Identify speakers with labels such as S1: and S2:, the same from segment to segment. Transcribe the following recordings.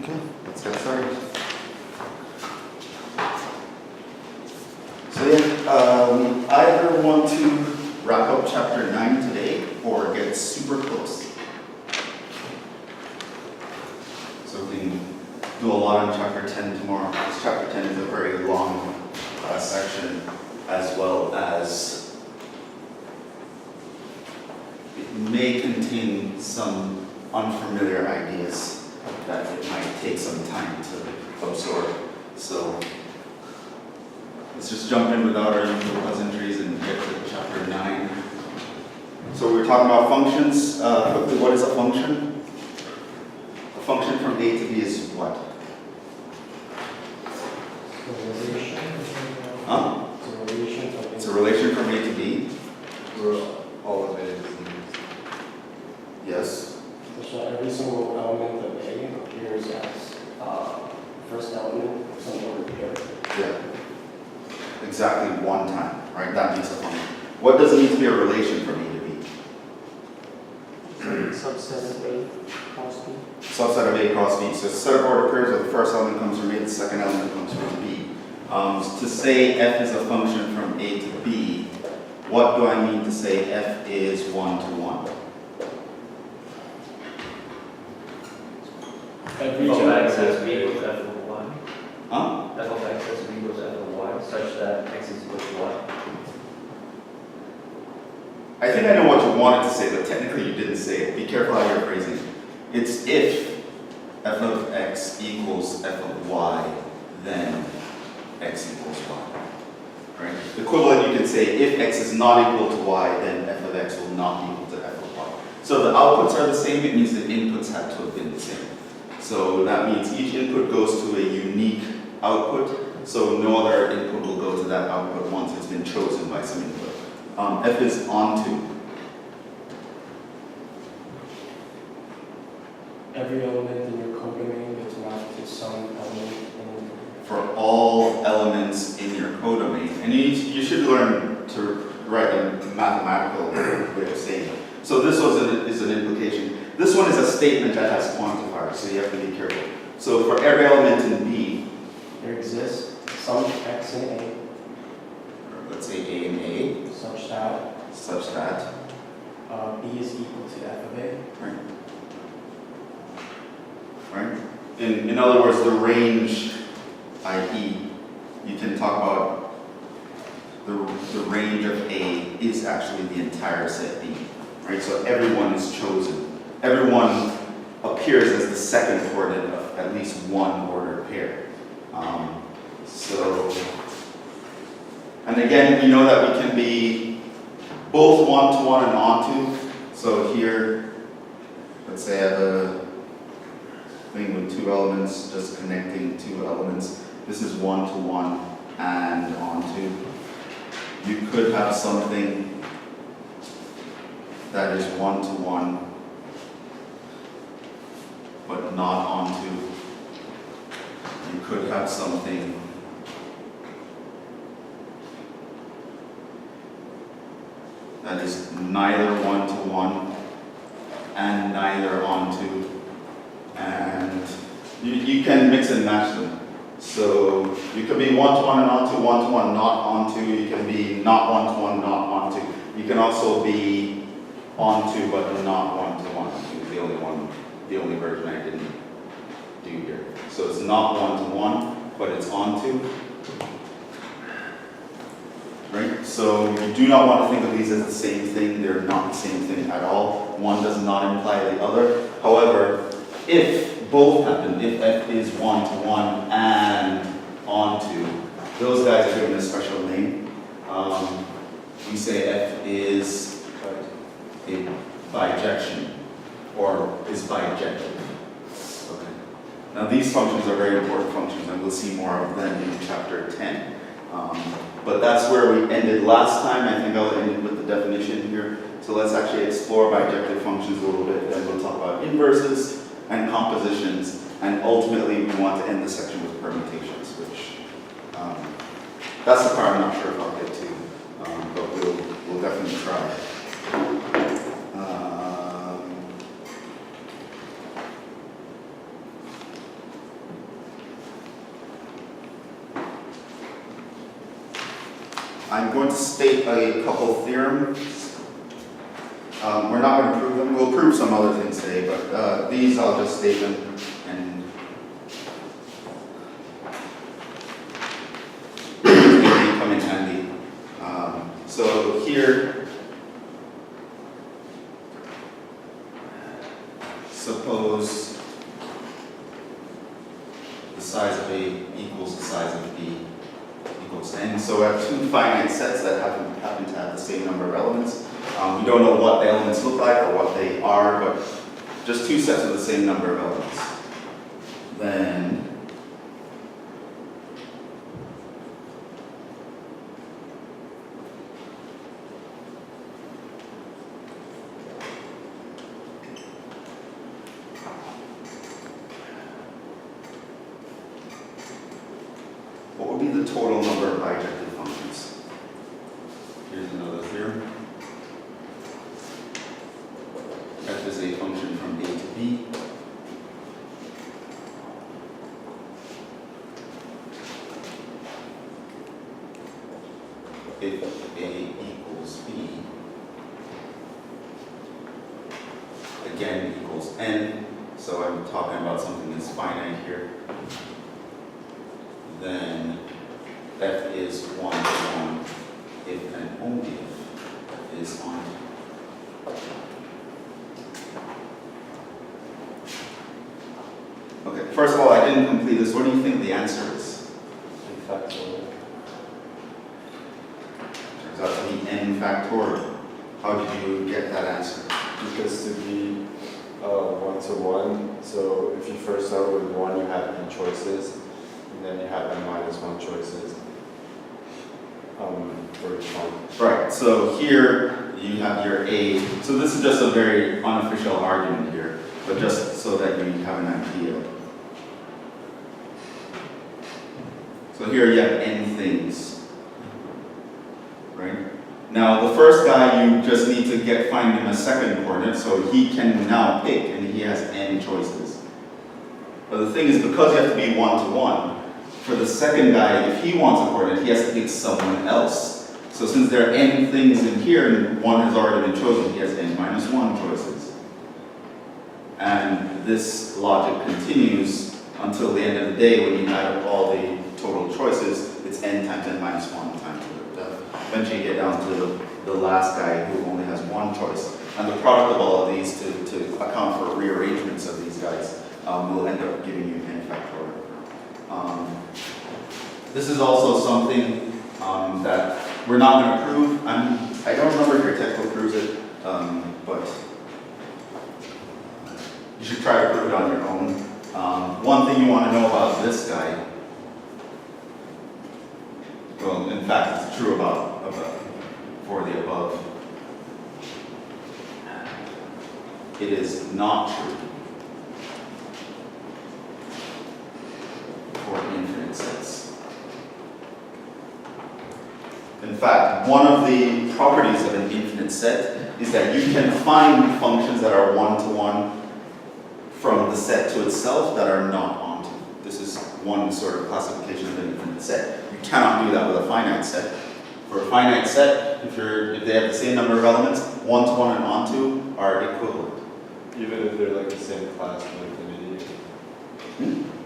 S1: Okay, let's get started. So yeah, either want to wrap up chapter 9 today or get super close. So we can do a lot on chapter 10 tomorrow, because chapter 10 is a very long section, as well as it may contain some unfamiliar ideas that it might take some time to absorb. So let's just jump in without our usual pleasantries and get to chapter 9. So we're talking about functions. Quickly, what is a function? A function from A to B is what? Huh? It's a relation from A to B.
S2: Where all of it is.
S1: Yes.
S3: So every single element of A appears as first element of some ordered pair.
S1: Yeah. Exactly one time, right? That makes a function. What does it mean to be a relation from A to B?
S3: Subset of A cross B.
S1: Subset of A cross B. So set of ordered pairs where the first element comes from A, the second element comes from B. To say f is a function from A to B, what do I mean to say f is 1 to 1?
S3: Every
S4: F of x
S3: element
S4: as b equals f of y.
S1: Huh?
S4: F of x as b equals f of y, such that x is equal to y.
S1: I think I know what you wanted to say, but technically you didn't say it. Be careful how you're phrasing it. It's if f of x equals f of y, then x equals y. Right? The equivalent, you can say if x is not equal to y, then f of x will not be equal to f of y. So the outputs are the same, it means the inputs had to have been the same. So that means each input goes to a unique output, so no other input will go to that output once it's been chosen by some input. F is onto.
S3: Every element in your codomain gets mapped to some element in
S1: For all elements in your codomain. And you should learn to write a mathematical way of saying it. So this is an implication. This one is a statement that has quantifiers, so you have to be careful. So for every element in B,
S3: there exists some x in A
S1: or let's say A and A,
S3: such that B is equal to f of A.
S1: Right? In other words, the range, i.e., you can talk about the range of A is actually the entire set B. Right? So everyone is chosen. Everyone appears as the second coordinate of at least one ordered pair. And again, we know that we can be both 1 to 1 and onto. So here, let's say I have a thing with two elements, just connecting two elements. This is 1 to 1 and onto. You could have something that is 1 to 1 but not onto. You could have something that is neither 1 to 1 and neither onto, and you can mix and match them. So you can be 1 to 1 and onto, 1 to 1 not onto. You can be not 1 to 1 not onto. You can also be onto but not 1 to 1. The only version I didn't do here. So it's not 1 to 1, but it's onto. Right? So you do not want to think of these as the same thing. They're not the same thing at all. One does not imply the other. However, if both happen, if f is 1 to 1 and onto, those guys are given a special name. We say f is a bijection, or is bijective. Okay. Now these functions are very important functions, and we'll see more of them in chapter 10. But that's where we ended last time. I think I'll end with the definition here. So let's actually explore bijective functions a little bit, then we'll talk about inverses and compositions, and ultimately we want to end the section with permutations, which that's the part I'm not sure if I'll get to, but we'll definitely try. I'm going to state a couple theorems. We're not going to prove them. We'll prove some other things today, but these I'll just state them and they come in handy. So here, suppose the size of A equals the size of B equals n. So I have two finite sets that happen to have the same number of elements. We don't know what the elements look like or what they are, but just two sets with the same number of elements. Then what would be the total number of bijective functions? Here's another theorem. F is a function from A to B. If A equals B, again equals n, so I'm talking about something that's finite here, then F is 1 to 1 if and only if F is on. Okay, first of all, I didn't complete this. What do you think the answer is?
S2: Factorial.
S1: Turns out to be n factorial. How did you get that answer?
S2: Because to be 1 to 1, so if you first start with 1, you have n choices, and then you have n minus 1 choices for each one.
S1: Right, so here you have your A. So this is just a very unofficial argument here, but just so that you have an idea. So here you have n things, right? Now the first guy, you just need to find him a second coordinate, so he can now pick, and he has n choices. But the thing is, because you have to be 1 to 1, for the second guy, if he wants a coordinate, he has to pick someone else. So since there are n things in here, and one has already been chosen, he has n minus 1 choices. And this logic continues until the end of the day when you add up all the total choices, it's n times n minus 1 times eventually you get down to the last guy who only has one choice. And the product of all of these to account for rearrangements of these guys will end up giving you n factorial. This is also something that we're not going to prove. I don't remember if your textbook proves it, but you should try to prove it on your own. One thing you want to know about this guy, well, in fact, it's true about for the above. It is not true for infinite sets. In fact, one of the properties of an infinite set is that you can find functions that are 1 to 1 from the set to itself that are not onto. This is one sort of classification of an infinite set. You cannot do that with a finite set. For a finite set, if they have the same number of elements, 1 to 1 and onto are equivalent.
S2: Even if they're like the same class of infinity.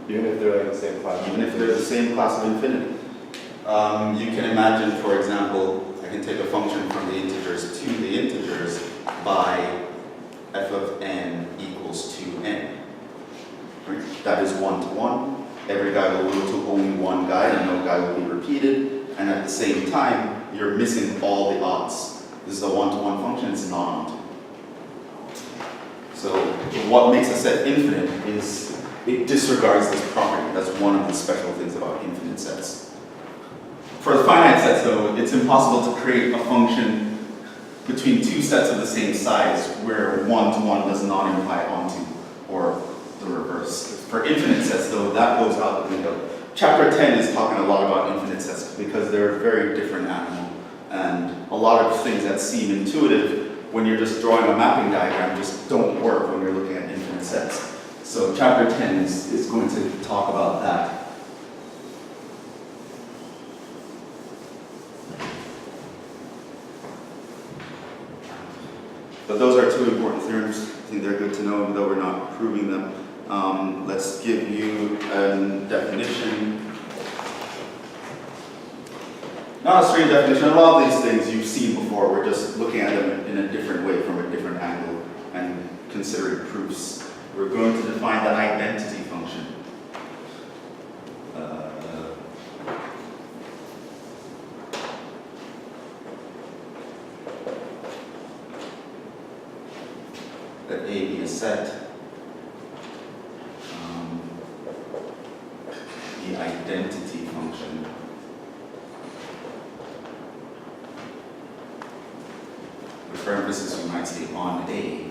S2: Even if they're like the same class.
S1: Even if they're the same class of infinity. You can imagine, for example, I can take a function from the integers to the integers by f of n equals 2n. Right? That is 1 to 1. Every guy will go to only one guy and no guy will be repeated. And at the same time, you're missing all the odds. This is a 1 to 1 function, it's not onto. So what makes a set infinite is it disregards this property. That's one of the special things about infinite sets. For the finite sets though, it's impossible to create a function between two sets of the same size where 1 to 1 does not imply onto, or the reverse. For infinite sets though, that goes out the window. Chapter 10 is talking a lot about infinite sets because they're a very different animal. And a lot of things that seem intuitive when you're just drawing a mapping diagram just don't work when you're looking at infinite sets. So chapter 10 is going to talk about that. those are two important theorems. I think they're good to know, even though we're not proving them. Let's give you a definition. Not a strange definition. A lot of these things you've seen before. We're just looking at them in a different way, from a different angle, and considering proofs. We're going to define the identity function. Let A be a set. The identity function for emphasis, we might say on A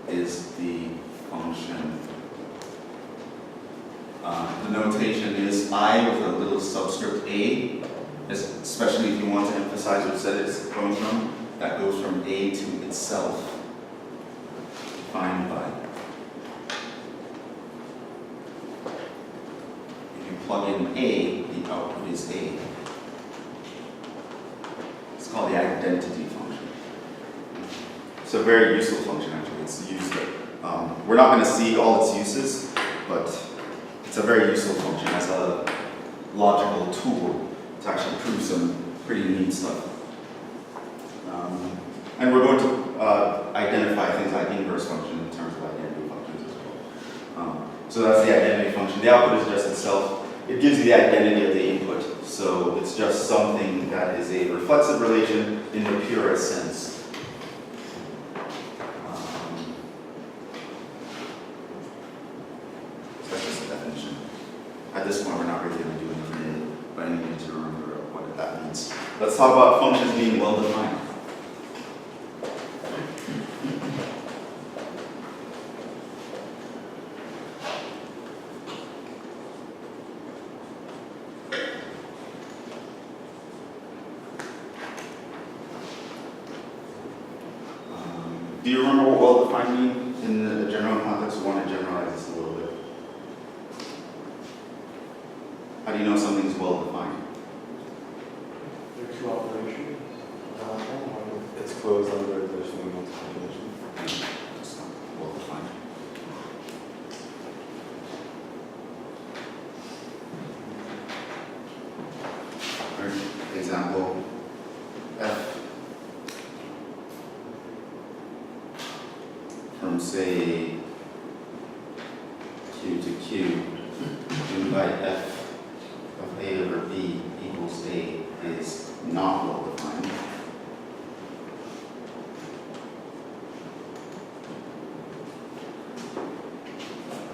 S1: is the function. The notation is I with a little subscript A, especially if you want to emphasize which set it's going from. That goes from A to itself, defined by. If you plug in A, the output is A. It's called the identity function. It's a very useful function, actually. It's used. We're not going to see all its uses, but it's a very useful function as a logical tool to actually prove some pretty neat stuff. And we're going to identify things like inverse function in terms of identity functions as well. So that's the identity function. The output is just itself. It gives you the identity of the input. So it's just something that is a reflexive relation in the purest sense. That's just a definition. At this point, we're not really going to do anything, but I need to remember what that means. Let's talk about functions being well-defined. Do you remember what well-defined means in the general context? We want to generalize this a little bit. How do you know something's well-defined?
S3: There are two operations.
S2: It's closed under addition and multiplication.
S1: It's not well-defined. For example, F from, say, Q to Q, given by F of A over B equals A is not well defined.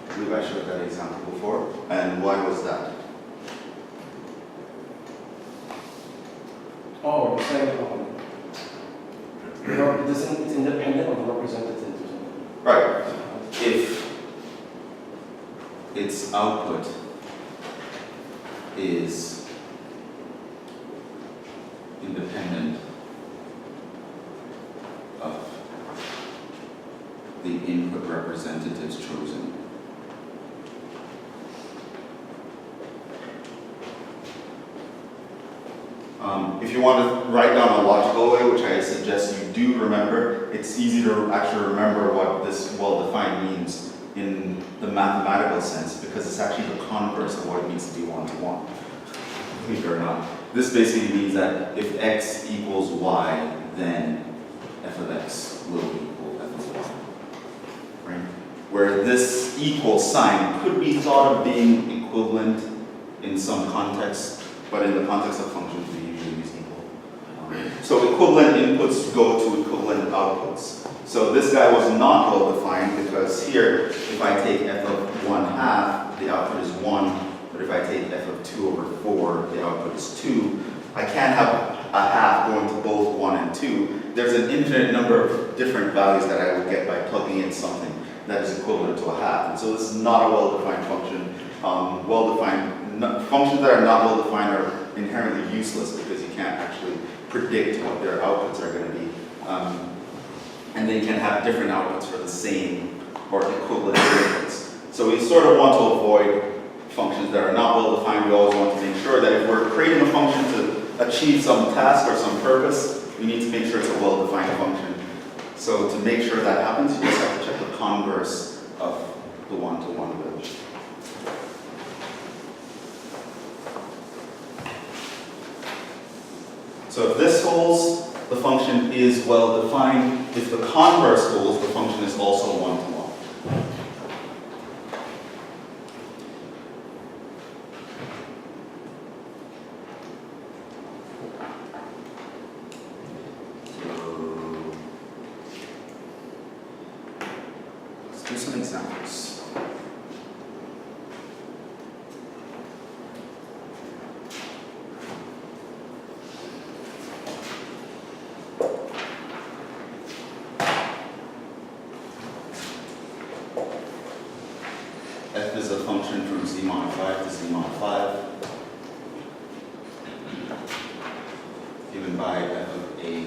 S1: I believe I showed that example before. And why was that?
S3: Oh, you're saying it's independent of the representatives or something.
S1: Right. If its output is independent of the input representatives chosen. If you want to write down a logical way, which I suggest you do remember, it's easy to actually remember what this well-defined means in the mathematical sense, because it's actually the converse of what it means to be one-to-one. Believe it or not. This basically means that if x equals y, then f of x will equal f of y. Right? Where this equal sign could be thought of being equivalent in some context, but in the context of functions, we usually use equal. So equivalent inputs go to equivalent outputs. So this guy was not well defined because here, if I take f of 1/2, the output is 1. But if I take f of 2 over 4, the output is 2. I can't have a half going to both 1 and 2. There's an infinite number of different values that I will get by plugging in something that is equivalent to a half. And so this is not a well-defined function. Functions that are not well-defined are inherently useless because you can't actually predict what their outputs are going to be. And they can have different outputs for the same or equivalent inputs. So we sort of want to avoid functions that are not well-defined. We always want to make sure that if we're creating a function to achieve some task or some purpose, we need to make sure it's a well-defined function. So to make sure that happens, you just have to check the converse of the one-to-one relation. So if this holds, the function is well defined. If the converse holds, the function is also one-to-one. Let's do some examples. F is a function from z mod 5 to z mod 5, given by f of a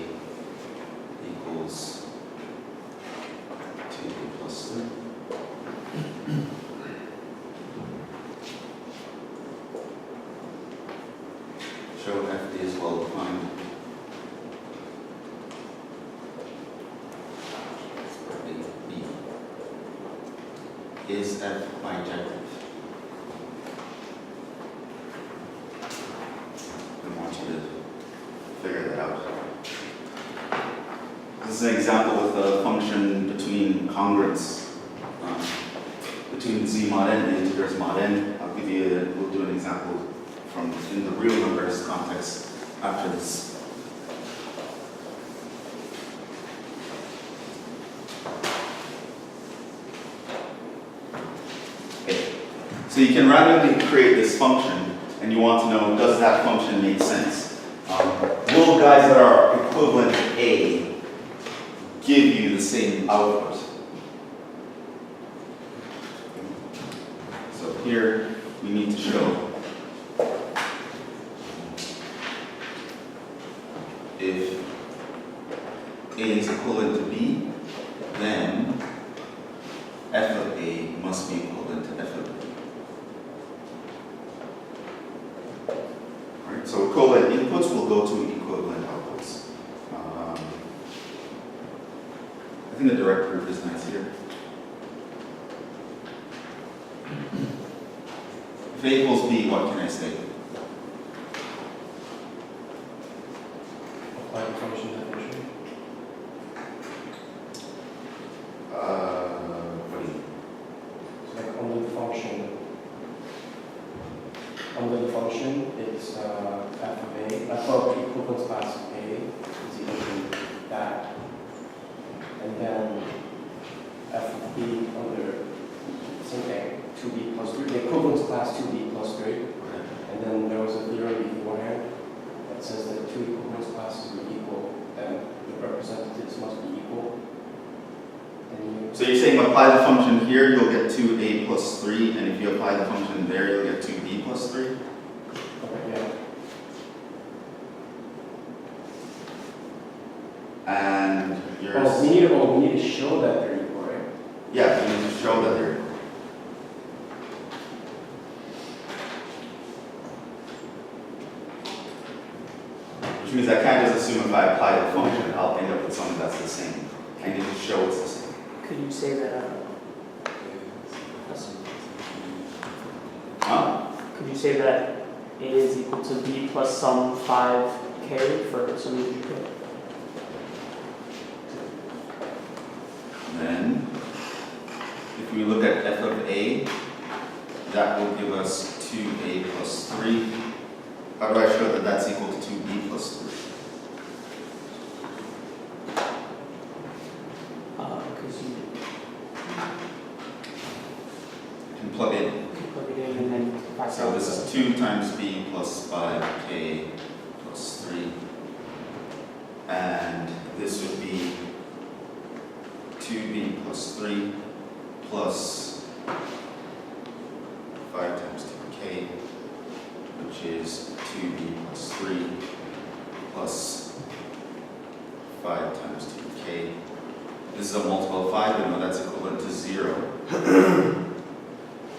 S1: equals 2a plus 3. Show f is well defined. B. Is f bijective? I want you to figure that out. This is an example with a function between congruence, between z mod n and integers mod n. I'll give you, we'll do an example from in the real numbers context after this. So you can randomly create this function, and you want to know, does that function make sense? Will guys that are equivalent to A give you the same output? So here, we need to show if A is equivalent to B, then f of A must be equivalent to f of B. So equivalent inputs will go to equivalent outputs. I think the direct proof is nice here. If A equals B, what can I say?
S3: Apply the function definition.
S1: What do you mean?
S3: So like under the function, it's f of A, f of equivalence class of A is equal to that. And then f of B under same thing, 2B plus 3, the equivalence class 2B plus 3. And then there was a theorem beforehand that says that two equivalence classes are equal, then the representatives must be equal. And
S1: So you're saying apply the function here, you'll get 2A plus 3, and if you apply the function there, you'll get 2B plus 3?
S3: okay, yeah.
S1: And yours?
S3: Oh, we need to show that they're equal, right?
S1: Yeah, you need to show that they're equal. Which means I can't just assume if I apply the function, I'll end up with something that's the same. I need to show it's the same.
S5: Could you say that?
S1: Huh?
S5: Could you say that A is equal to B plus some 5k for some integer k?
S1: Then, if we look at f of A, that will give us 2A plus 3. How do I show that that's equal to 2B plus 3?
S5: Because you
S1: can plug in.
S5: can plug it in and then find
S1: So
S5: out.
S1: this is 2 times B plus 5k plus 3. And this would be 2B plus 3 plus 5 times 2k, which is 2B plus 3 plus 5 times 2k. This is a multiple of 5, and that's equivalent to 0.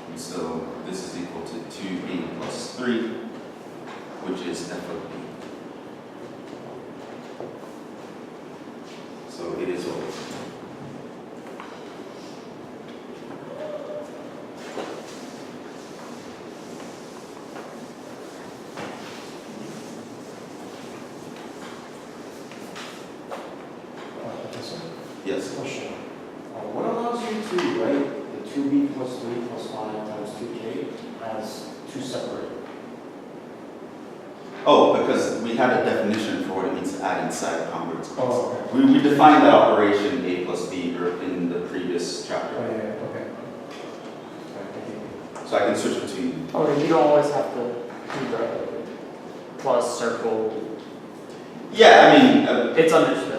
S1: And so this is equal to 2B plus 3, which is f of b. So it is what
S3: 3 plus 5 times 2k as two separate.
S1: Oh, because we had a definition for what it means to add inside a congruence class.
S3: Oh, okay.
S1: We defined that operation A plus B in the previous
S3: Oh,
S1: chapter.
S3: yeah, okay. Alright, thank you.
S1: So I can switch between.
S5: Oh, you don't always have to do the plus circle.
S1: Yeah, I mean,
S5: It's understood.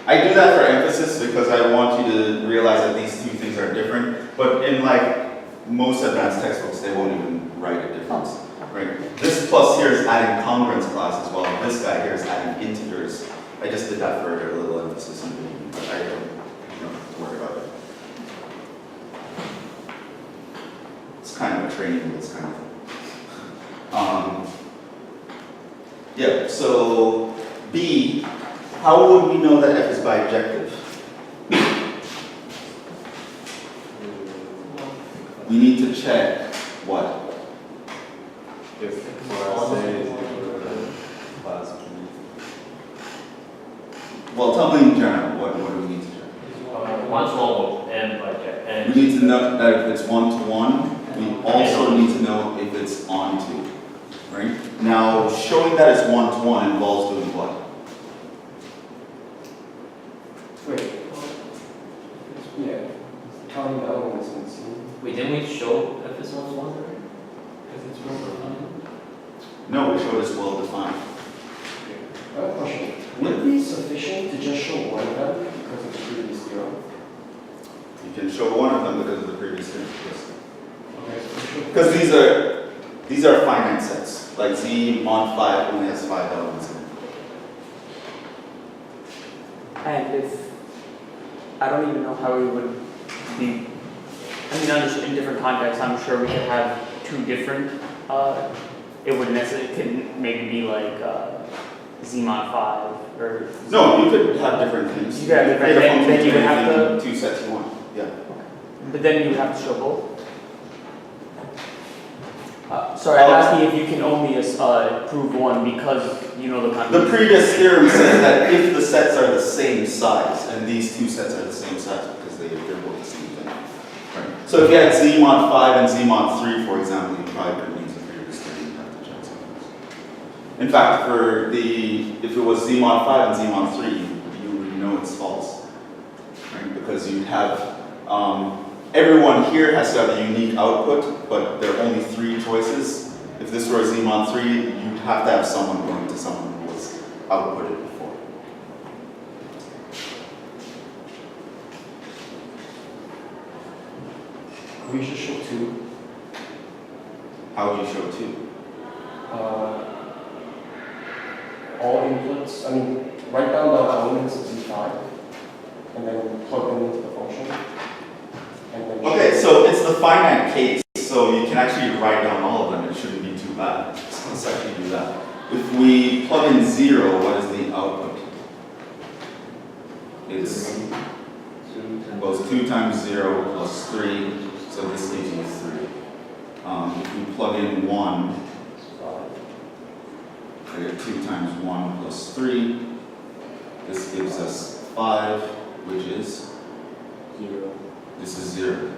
S1: I do that for emphasis because I want you to realize that these two things are different. But in like most advanced textbooks, they won't even write a difference. Right? This plus here is adding congruence class as well. This guy here is adding integers. I just did that for a little emphasis in the beginning, but I don't worry about it. It's kind of a training, but it's kind of. Yeah. So B. How would we know that F is bijective? We need to check what?
S2: If class A is equal to class B.
S1: Well, tell me in general, what do we need to check?
S4: One-to-one and bijective. And
S1: We need to know that if it's one-to-one, we also need to know if it's onto, right? Now, showing that it's one-to-one involves doing what?
S3: Wait. Yeah. Counting the elements in the scene.
S4: wait, didn't we show if this one's one already?
S3: Because it's well defined.
S1: No, we showed it's well-defined.
S3: I have a question. Would it be sufficient to just show one of them because of the previous theorem?
S1: You can show one of them because of the previous thing. Yes.
S3: Okay, so show.
S1: Because these are finite sets. Like Z mod 5 only has 5 elements in it.
S5: And if, I don't even know how we would be, I mean, in different contexts, I'm sure we could have two different, it would necessarily, it could maybe be like Z mod 5 or.
S1: No, you could have different things.
S5: You could have different-
S1: Create a function
S5: then you would
S1: to
S5: have
S1: anything, two sets you want. Yeah.
S5: But then you would have to show both. Sorry, I'm asking if you can only prove one because you know the context.
S1: The previous theorem says that if the sets are the same size, and these two sets are the same size because they're both the same thing. Right. So if you had Z mod 5 and Z mod 3, for example, you probably could use the previous theorem. You have to check something else. In fact, if it was Z mod 5 and Z mod 3, you would know it's false. Right? Because you'd have everyone here has to have a unique output, but there are only 3 choices. If this were a Z mod 3, you'd have to have someone going to someone who was outputted before.
S3: We should show 2.
S1: How would you show 2?
S3: All inputs, I mean, write down the elements of Z5 and then plug them into the function. And then
S1: Okay, so it's the finite case, so you can actually write down all of them. It shouldn't be too bad. So let's actually do that. If we plug in 0, what is the output? It's goes 2 times 0 plus 3, so this gives you 3. If we plug in 1, I get 2 times 1 plus 3. This gives us 5, which is
S4: 0.
S1: This is 0,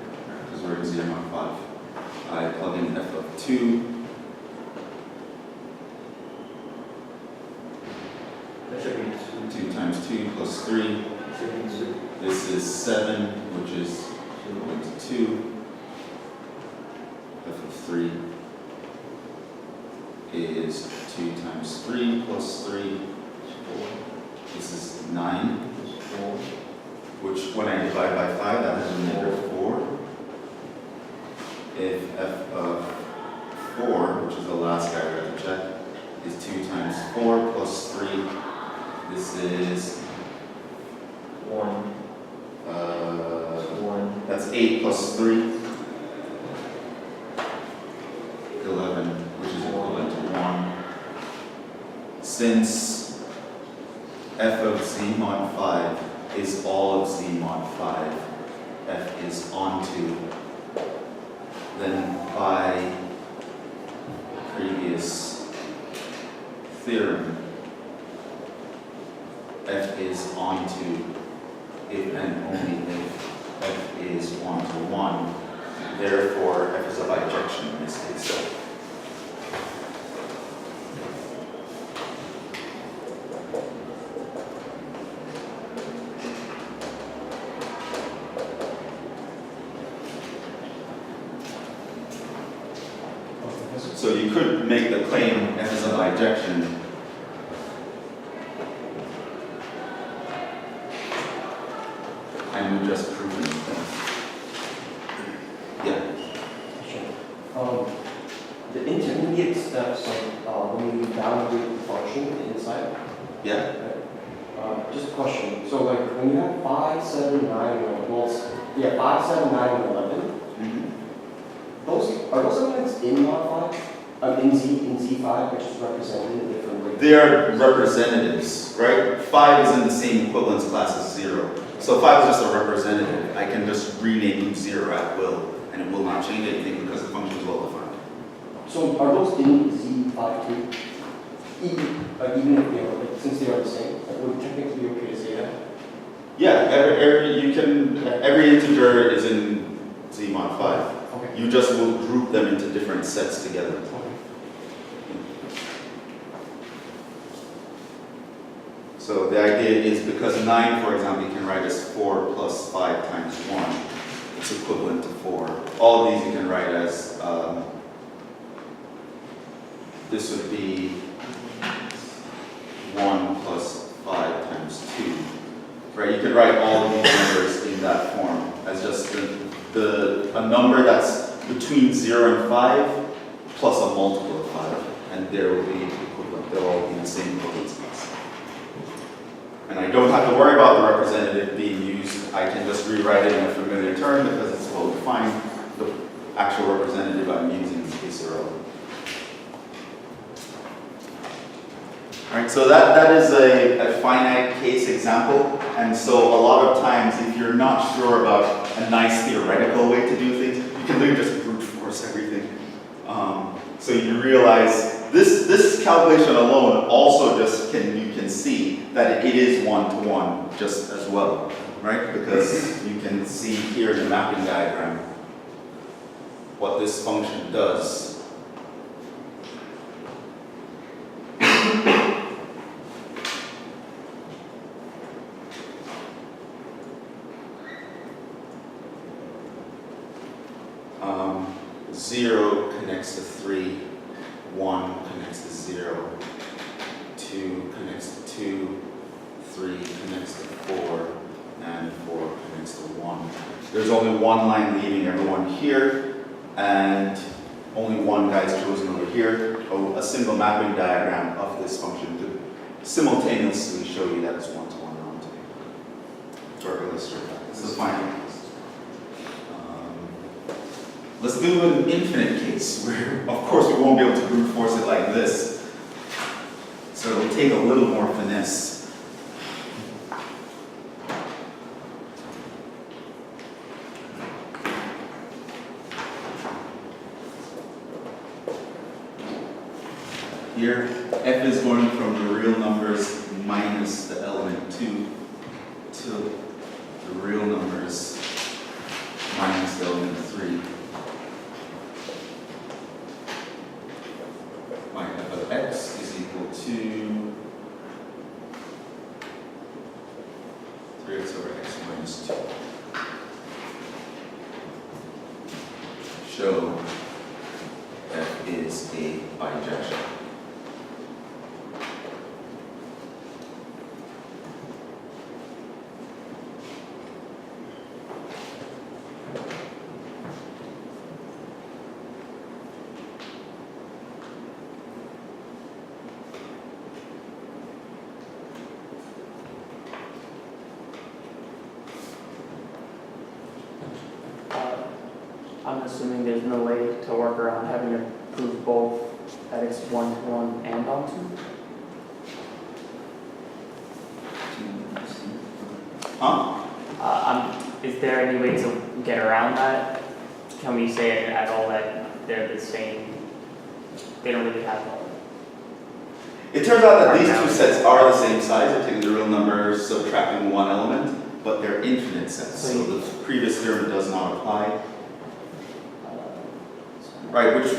S1: because we're at 0 mod 5. I plug in f of 2.
S4: That should be
S1: 2 times 2 plus 3. This is 7, which is equal to 2. F of 3 is 2 times 3 plus 3. This is 9, which when I divide by 5, that has a remainder of 4. If f of 4, which is the last guy we have to check, is 2 times 4 plus 3, this is
S4: 1. 1.
S1: That's 8 plus 3. 11, which is equivalent to 1. Since f of z mod 5 is all of z mod 5, f is onto, then by previous theorem, f is onto if and only if f is 1 to 1, therefore f is a bijection in this case. So you could make the claim f is a bijection. And we just proven it. Yeah.
S3: Sure. The intermediate steps, when you evaluate the function inside,
S1: Yeah.
S3: just a question. So like when you have 5, 7, 9, and 5, 7, 9, and 11, are those elements in mod 5? In Z5, which is represented in different ways?
S1: They are representatives, right? 5 is in the same equivalence class as 0. So 5 is just a representative. I can just rename 0 at will, and it will not change anything because the function is well defined.
S3: So are those in Z5 too? Even if they are, like, since they are the same, like, would it technically be okay to say that?
S1: Yeah, every integer is in Z mod 5.
S3: Okay.
S1: You just will group them into different sets together.
S3: Okay.
S1: So the idea is because 9, for example, you can write as 4 plus 5 times 1. It's equivalent to 4. All of these you can write as, this would be 1 plus 5 times 2. Right? You could write all of these numbers in that form as just a number that's between 0 and 5 plus a multiple of 5. And there will be equivalent. They'll all be in the same equivalence class. And I don't have to worry about the representative being used. I can just rewrite it in a familiar term because it's well defined. The actual representative I'm using is irrelevant. Alright, so that is a finite case example. And so a lot of times if you're not sure about a nice theoretical way to do things, you can literally just brute force everything. So you realize this calculation alone also just you can see that it is one-to-one just as well, right? Because you can see here in the mapping diagram what this function does. Zero connects to 3, 1 connects to 0, 2 connects to 2, 3 connects to 4, and 4 connects to 1. There's only one line leaving everyone here, and only one guy's chosen over here. A single mapping diagram of this function to simultaneously show you that it's one-to-one or illustrate that. This is final. Let's do an infinite case where, of course, we won't be able to brute force it like this. So it'll take a little more finesse. Here, f is going from the real numbers minus the element 2 to the real numbers minus the element 3. My f of x is equal to 3x over x minus 2. Show f is a bijection.
S5: I'm assuming there's no way to work around having to prove both that it's one-to-one and onto? Is there any way to get around that? Can we say at all that they're the same? They don't really have one.
S1: It turns out that these two sets are the same size. They're taking the real number, subtracting one element, but they're infinite sets. So the previous theorem does not apply. right? Which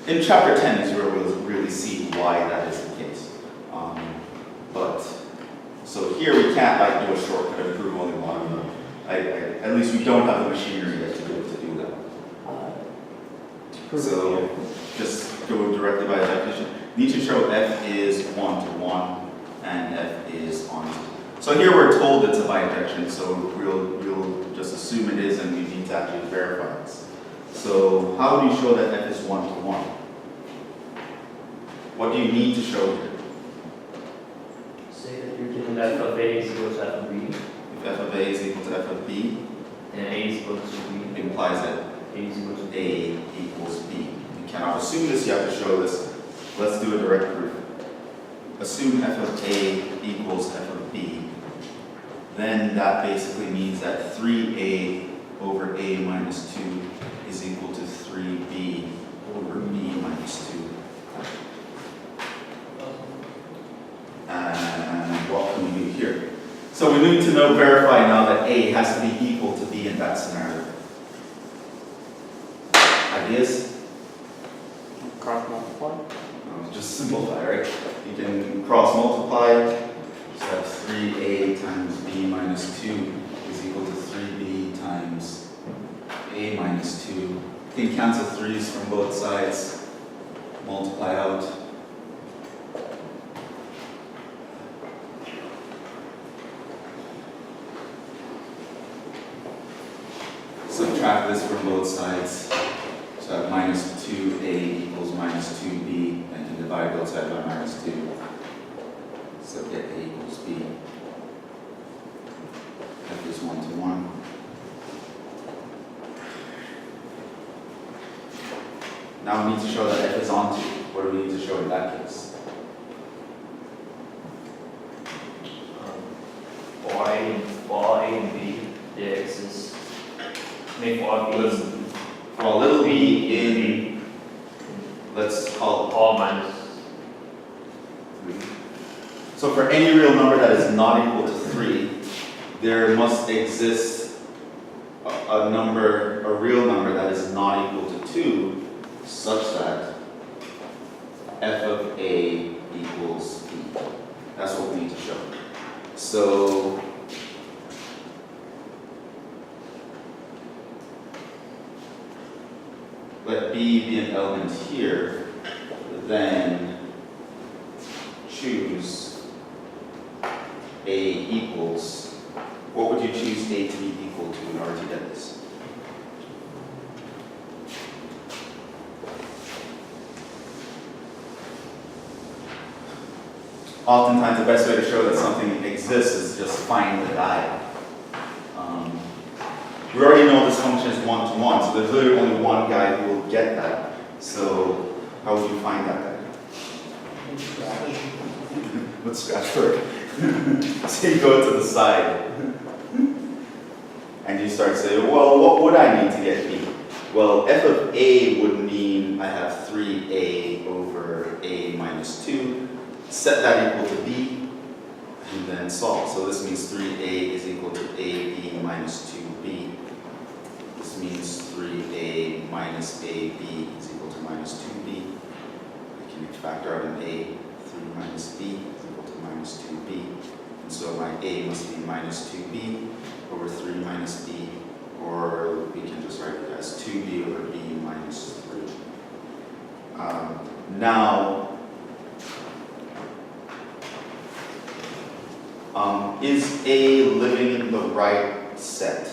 S1: in chapter 10 is where we'll really see why that is the case. But so here we can't like do a shortcut and prove only one of them. At least we don't have the machinery yet to be able to do that. So just go directly by definition. Need to show f is 1 to 1 and f is onto. So here we're told it's a bijection, so we'll just assume it is, and we need to actually verify this. So how do you show that f is 1 to 1? What do you need to show here?
S4: Say that you're given f of a is equal to f of b,
S1: If f of a is equal to f of b,
S4: and a is equal to
S1: it
S4: b,
S1: implies that
S4: a is equal to b.
S1: a equals b. You cannot assume this, you have to show this. Let's do a direct proof. Assume f of a equals f of b. Then that basically means that 3a over a minus 2 is equal to 3b over b minus 2. And what can we do here? So we need to verify now that a has to be equal to b in that scenario. Ideas?
S5: Cross multiply.
S1: Just simplify, right? You can cross multiply. So that's 3a times b minus 2 is equal to 3b times a minus 2. You can cancel 3's from both sides. Multiply out. Subtract this from both sides. So I have minus 2a equals minus 2b, and can divide both sides by minus 2. So get a equals b. F is 1 to 1. Now we need to show that f is onto. What do we need to show in that case?
S4: For a and b, the x's make for b
S1: For a little b in, let's call it
S4: all minus
S1: 3. So for any real number that is not equal to 3, there must exist a real number that is not equal to 2, such that f of a equals b. That's what we need to show. So let b be an element here, then choose a equals. What would you choose a to be equal to in order to get this? Oftentimes the best way to show that something exists is just find the guy. We already know this function is 1 to 1, so there's literally only one guy who will get that. So how would you find that guy? With scratch work. So you go to the side and you start saying, well, what would I need to get b? Well, f of a would mean I have 3a over a minus 2. Set that equal to b and then solve. So this means 3a is equal to ab minus 2b. This means 3a minus ab is equal to minus 2b. I can factor out an a. 3 minus b is equal to minus 2b. And so my a must be minus 2b over 3 minus b, or we can just write it as 2b over b minus 3. Now, is a living in the right set?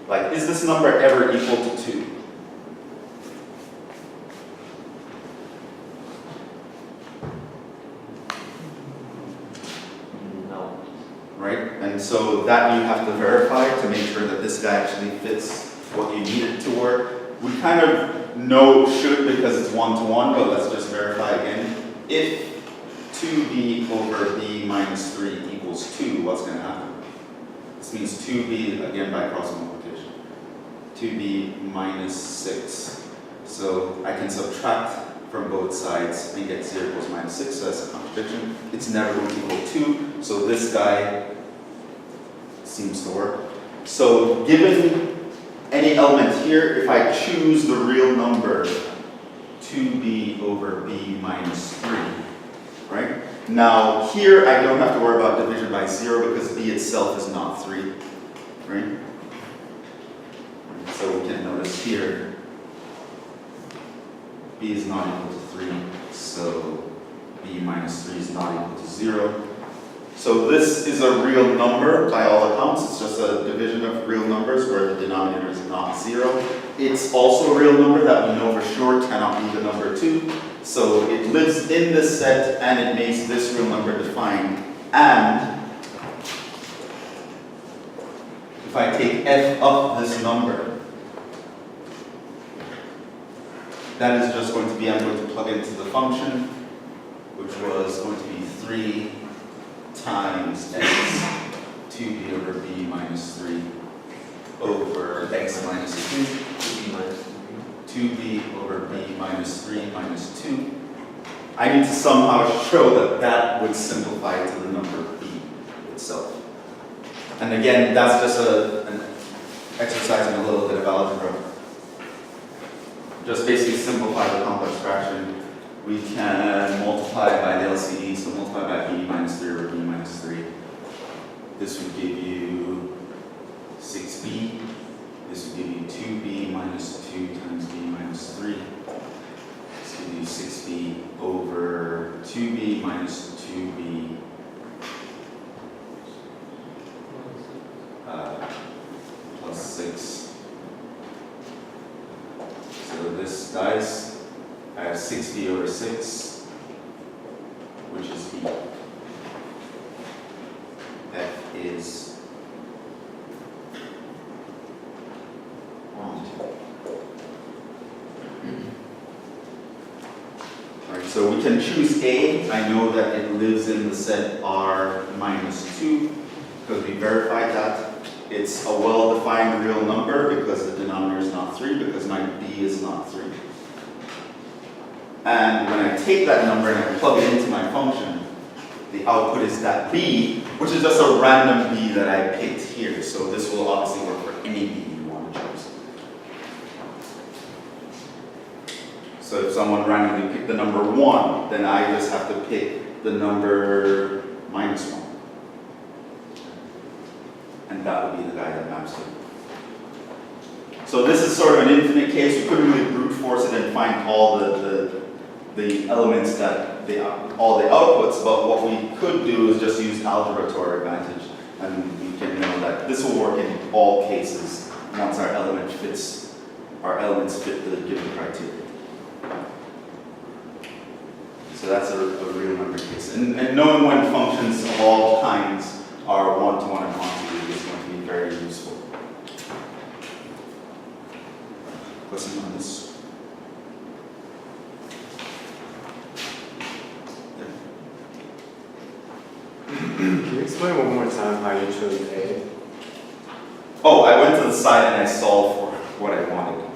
S1: Like, is this number ever equal to 2?
S4: no.
S1: Right? And so that you have to verify to make sure that this guy actually fits what you need it to work. We kind of know should because it's 1 to 1, but let's just verify again. If 2b over b minus 3 equals 2, what's going to happen? This means 2b, again by cross multiplication, 2b minus 6. So I can subtract from both sides and get 0 equals minus 6, so that's a contradiction. It's never going to equal 2, so this guy seems to work. So given any element here, if I choose the real number 2b over b minus 3, right? Now here I don't have to worry about division by 0 because b itself is not 3, right? So we can notice here b is not equal to 3, so b minus 3 is not equal to 0. So this is a real number by all accounts. It's just a division of real numbers where the denominator is not 0. It's also a real number that we know for sure cannot be the number 2. So it lives in this set and it makes this real number defined. And if I take f of this number, that is just going to be, I'm going to plug into the function, which was going to be 3 times x 2b over b minus 3 over x minus 2, 2b over b minus 3 minus 2. I need to somehow show that that would simplify to the number b itself. And again, that's just an exercise in a little bit of algebra. Just basically simplify the complex fraction. We can multiply by the LCE, so multiply by b minus 3 over b minus 3. This would give you 6b. This would give you 2b minus 2 times b minus 3. This would give you 6b over 2b minus 2b plus 6. So this dies. I have 6b over 6, which is b. F is 1. Alright, so we can choose A. I know that it lives in the set R minus 2 because we verified that. It's a well-defined real number because the denominator is not 3 because my b is not 3. And when I take that number and I plug it into my function, the output is that b, which is just a random b that I picked here. So this will obviously work for any b you want to choose. So if someone randomly picked the number 1, then I just have to pick the number minus 1. And that would be the guy that maps to. So this is sort of an infinite case. You couldn't really brute force it and find all the elements that all the outputs, but what we could do is just use algebra to our advantage, and we can know that this will work in all cases once our elements fit the given criteria. So that's a real number case. And knowing when functions of all kinds are one-to-one and one-to-one is going to be very useful. Question on this?
S2: Can you explain one more time how you chose A?
S1: Oh, I went to the side and I solved for what I wanted.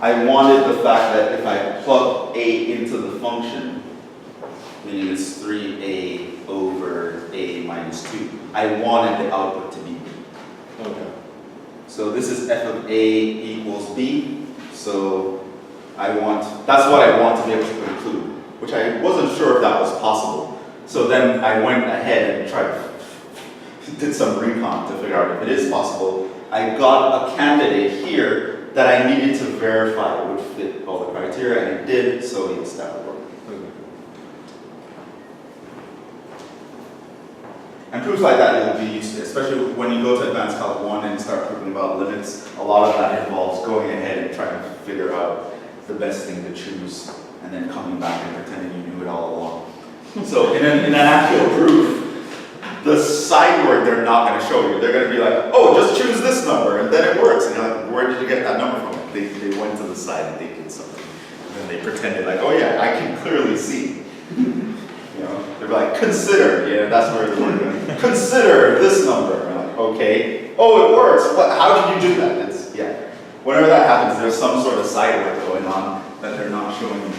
S1: I wanted the fact that if I plug A into the function, meaning it's 3A over A minus 2, I wanted the output to be B.
S2: Okay.
S1: So this is f of A equals B. So that's what I want to be able to conclude, which I wasn't sure if that was possible. So then I went ahead and did some recon to figure out if it is possible. I got a candidate here that I needed to verify would fit all the criteria, and it did, so yes, that would work.
S2: Okay.
S1: And proofs like that will be useful, especially when you go to Advanced Calc 1 and start proving about limits. A lot of that involves going ahead and trying to figure out the best thing to choose, and then coming back and pretending you knew it all along. So in an actual proof, the side work they're not going to show you. They're going to be like, oh, just choose this number, and then it works. And you're like, where did you get that number from? They went to the side and they did something. And then they pretended like, oh yeah, I can clearly see. You know, they're like, consider. Yeah, that's where the word goes. Consider this number. And I'm like, okay. Oh, it works. How did you do that? Yeah. Whenever that happens, there's some sort of side work going on that they're not showing you.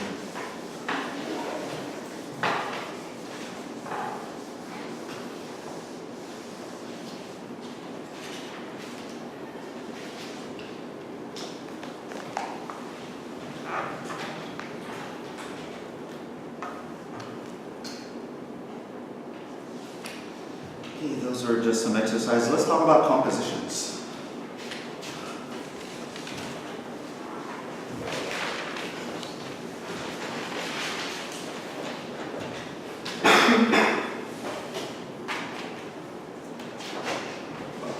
S1: Okay, those are just some exercises. Let's talk about compositions.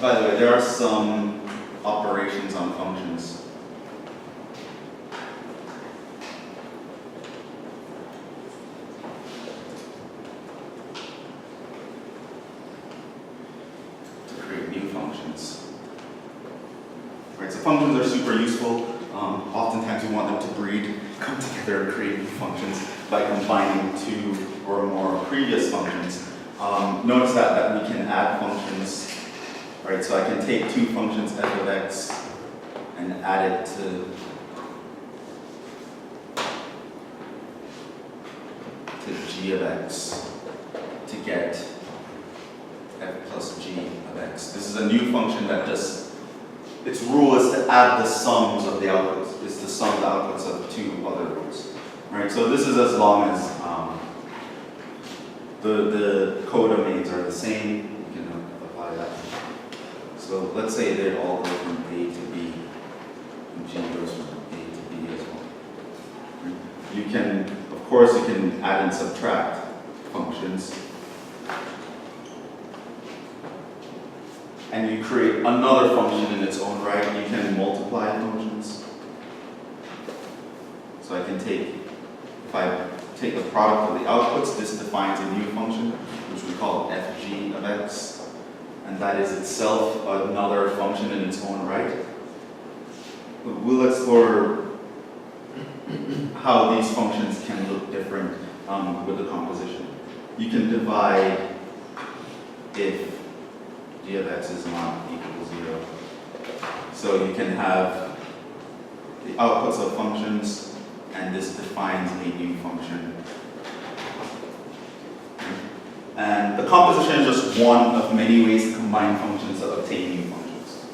S1: By the way, there are some operations on functions. To create new functions. Right, so functions are super useful. Oftentimes we want them to come together and create new functions by combining two or more previous functions. Notice that we can add functions. Right, so I can take two functions f of x and add it to g of x to get f plus g of x. This is a new function that just, its rule is to add the sums of the outputs. It's to sum the outputs of two other rules. Right, so this is as long as the codomains are the same. You can apply that. So let's say they all go from A to B, and G goes from A to B as well. You can, of course, you can add and subtract functions. And you create another function in its own right. You can multiply functions. So I can take, if I take the product of the outputs, this defines a new function, which we call fg of x. And that is itself another function in its own right. We'll explore how these functions can look different with the composition. You can divide if g of x is not equal to 0. So you can have the outputs of functions, and this defines a new function. And the composition is just one of many ways to combine functions to obtain new functions.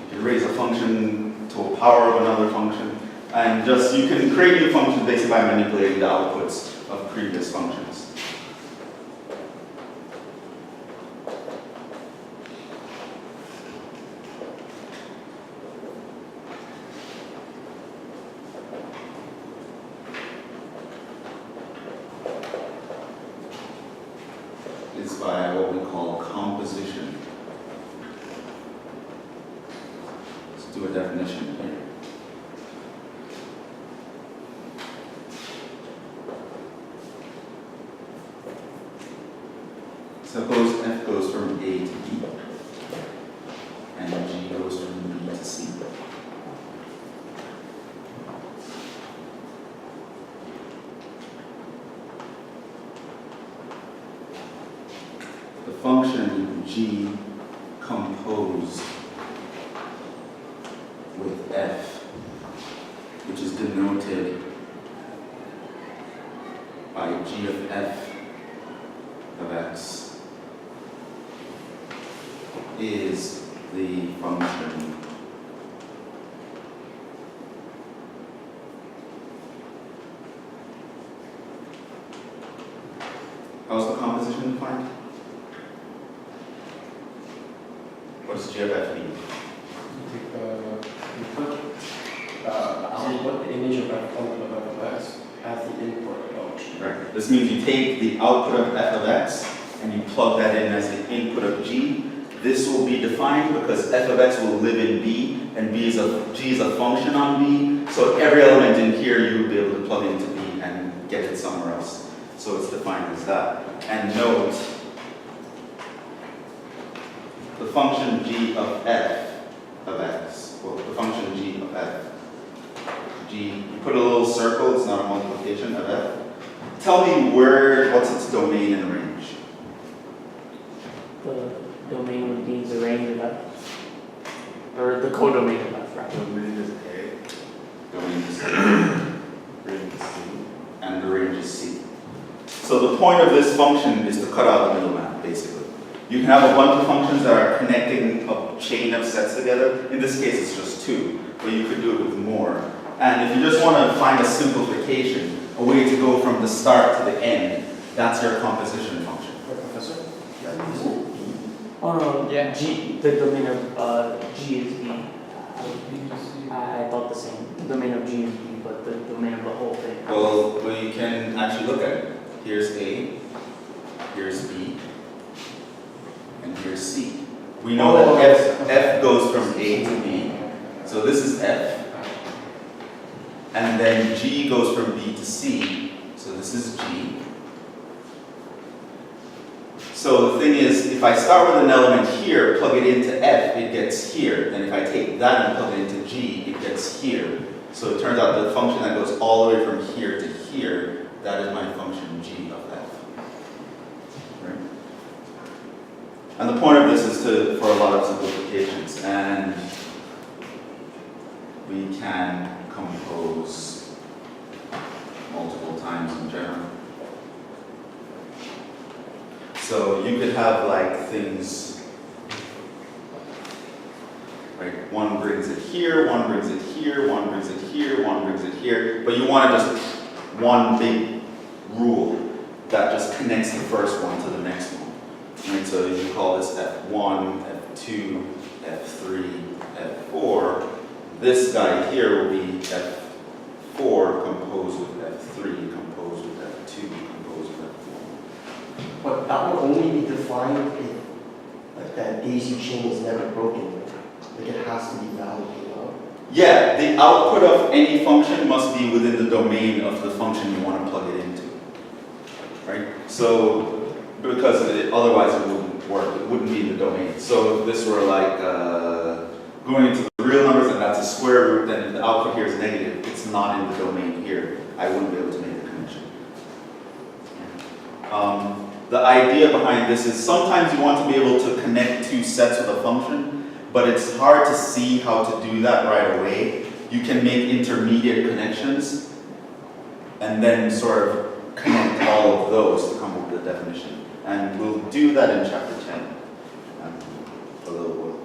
S1: You can raise a function to a power of another function, and just you can create new functions basically by manipulating the outputs of previous functions. By what we call composition. Let's do a definition here. Suppose f goes from A to B, and g goes from B to C. The function g composed with f, which is denoted by g of f of x, is the function how's the composition defined? What does g of f mean?
S3: You put the image of f onto f of x as the input of g.
S1: Right. This means you take the output of f of x and you plug that in as the input of g. This will be defined because f of x will live in b, and g is a function on b. So every element in here you will be able to plug into b and get it somewhere else. So it's defined as that. And note, the function g of f of x, well, the function g of f, you put a little circle, it's not a multiplication of f. Tell me what's its domain and range?
S5: The domain would be the range of f, or the codomain of f, right?
S2: Domain is A,
S1: Domain is
S2: range is C.
S1: and the range is c. So the point of this function is to cut out the middleman, basically. You can have a bunch of functions that are connecting a chain of sets together. In this case, it's just 2, but you could do it with more. And if you just want to find a simplification, a way to go from the start to the end, that's your composition function.
S3: Professor?
S5: Oh no,
S4: Yeah.
S5: G, the domain of G is B. I thought the same. The domain of G is B, but the domain of the whole thing.
S1: Well, you can actually look at it. Here's A, here's B, and here's C. We know that F goes from A to B, so this is F. And then G goes from B to C, so this is G. So the thing is, if I start with an element here, plug it into F, it gets here. Then if I take that and plug it into G, it gets here. So it turns out the function that goes all the way from here to here, that is my function G of F. Right? And the point of this is for a lot of simplifications. And we can compose multiple times in general. So you could have like things, right? One brings it here, one brings it here, one brings it here, one brings it here, but you want to just one big rule that just connects the first one to the next one. Right? So you call this F1, F2, F3, F4. This guy here will be F4 composed with F3, composed with F2, composed with F1.
S3: But that will only be defined if like that daisy chain is never broken. Like it has to be valid, you know?
S1: Yeah, the output of any function must be within the domain of the function you want to plug it into. Right? So, because otherwise it wouldn't work, it wouldn't be in the domain. So if this were like going into the real numbers and that's a square root, then if the output here is negative, it's not in the domain here. I wouldn't be able to make the connection. The idea behind this is sometimes you want to be able to connect two sets with a function, but it's hard to see how to do that right away. You can make intermediate connections and then sort of connect all of those to come up with a definition. And we'll do that in chapter 10 a little bit.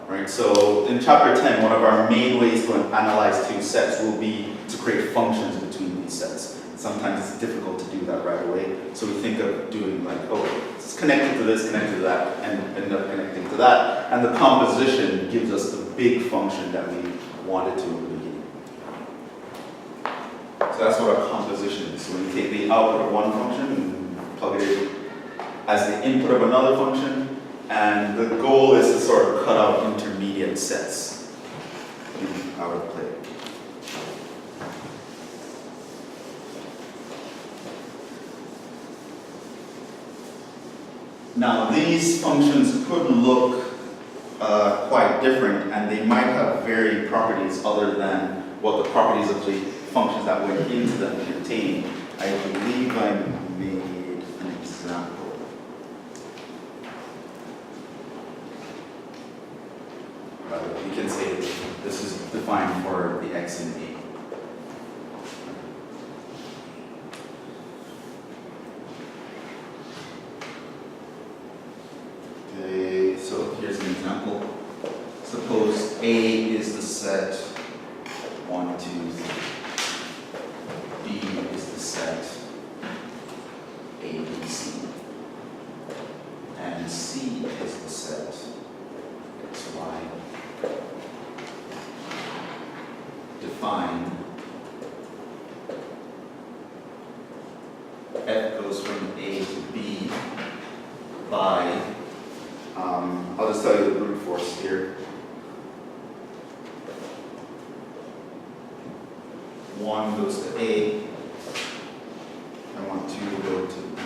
S1: Right? So in chapter 10, one of our main ways to analyze two sets will be to create functions between these sets. Sometimes it's difficult to do that right away. So we think of doing like, oh, it's connected to this, connected to that, and end up connecting to that. And the composition gives us the big function that we wanted to in the beginning. So that's what a composition is. So when you take the output of one function and plug it in as the input of another function, and the goal is to sort of cut out intermediate sets in our play. Now, these functions could look quite different, and they might have varied properties other than what the properties of the functions that went into them contain. I believe I made an example. You can say this is defined for the x in A. Okay, so here's an example. Suppose A is the set 1, 2, 3. B is the set A, B, C. And C is the set X, Y. Define F goes from A to B by, I'll just tell you the brute force here. 1 goes to A, I want 2 to go to B.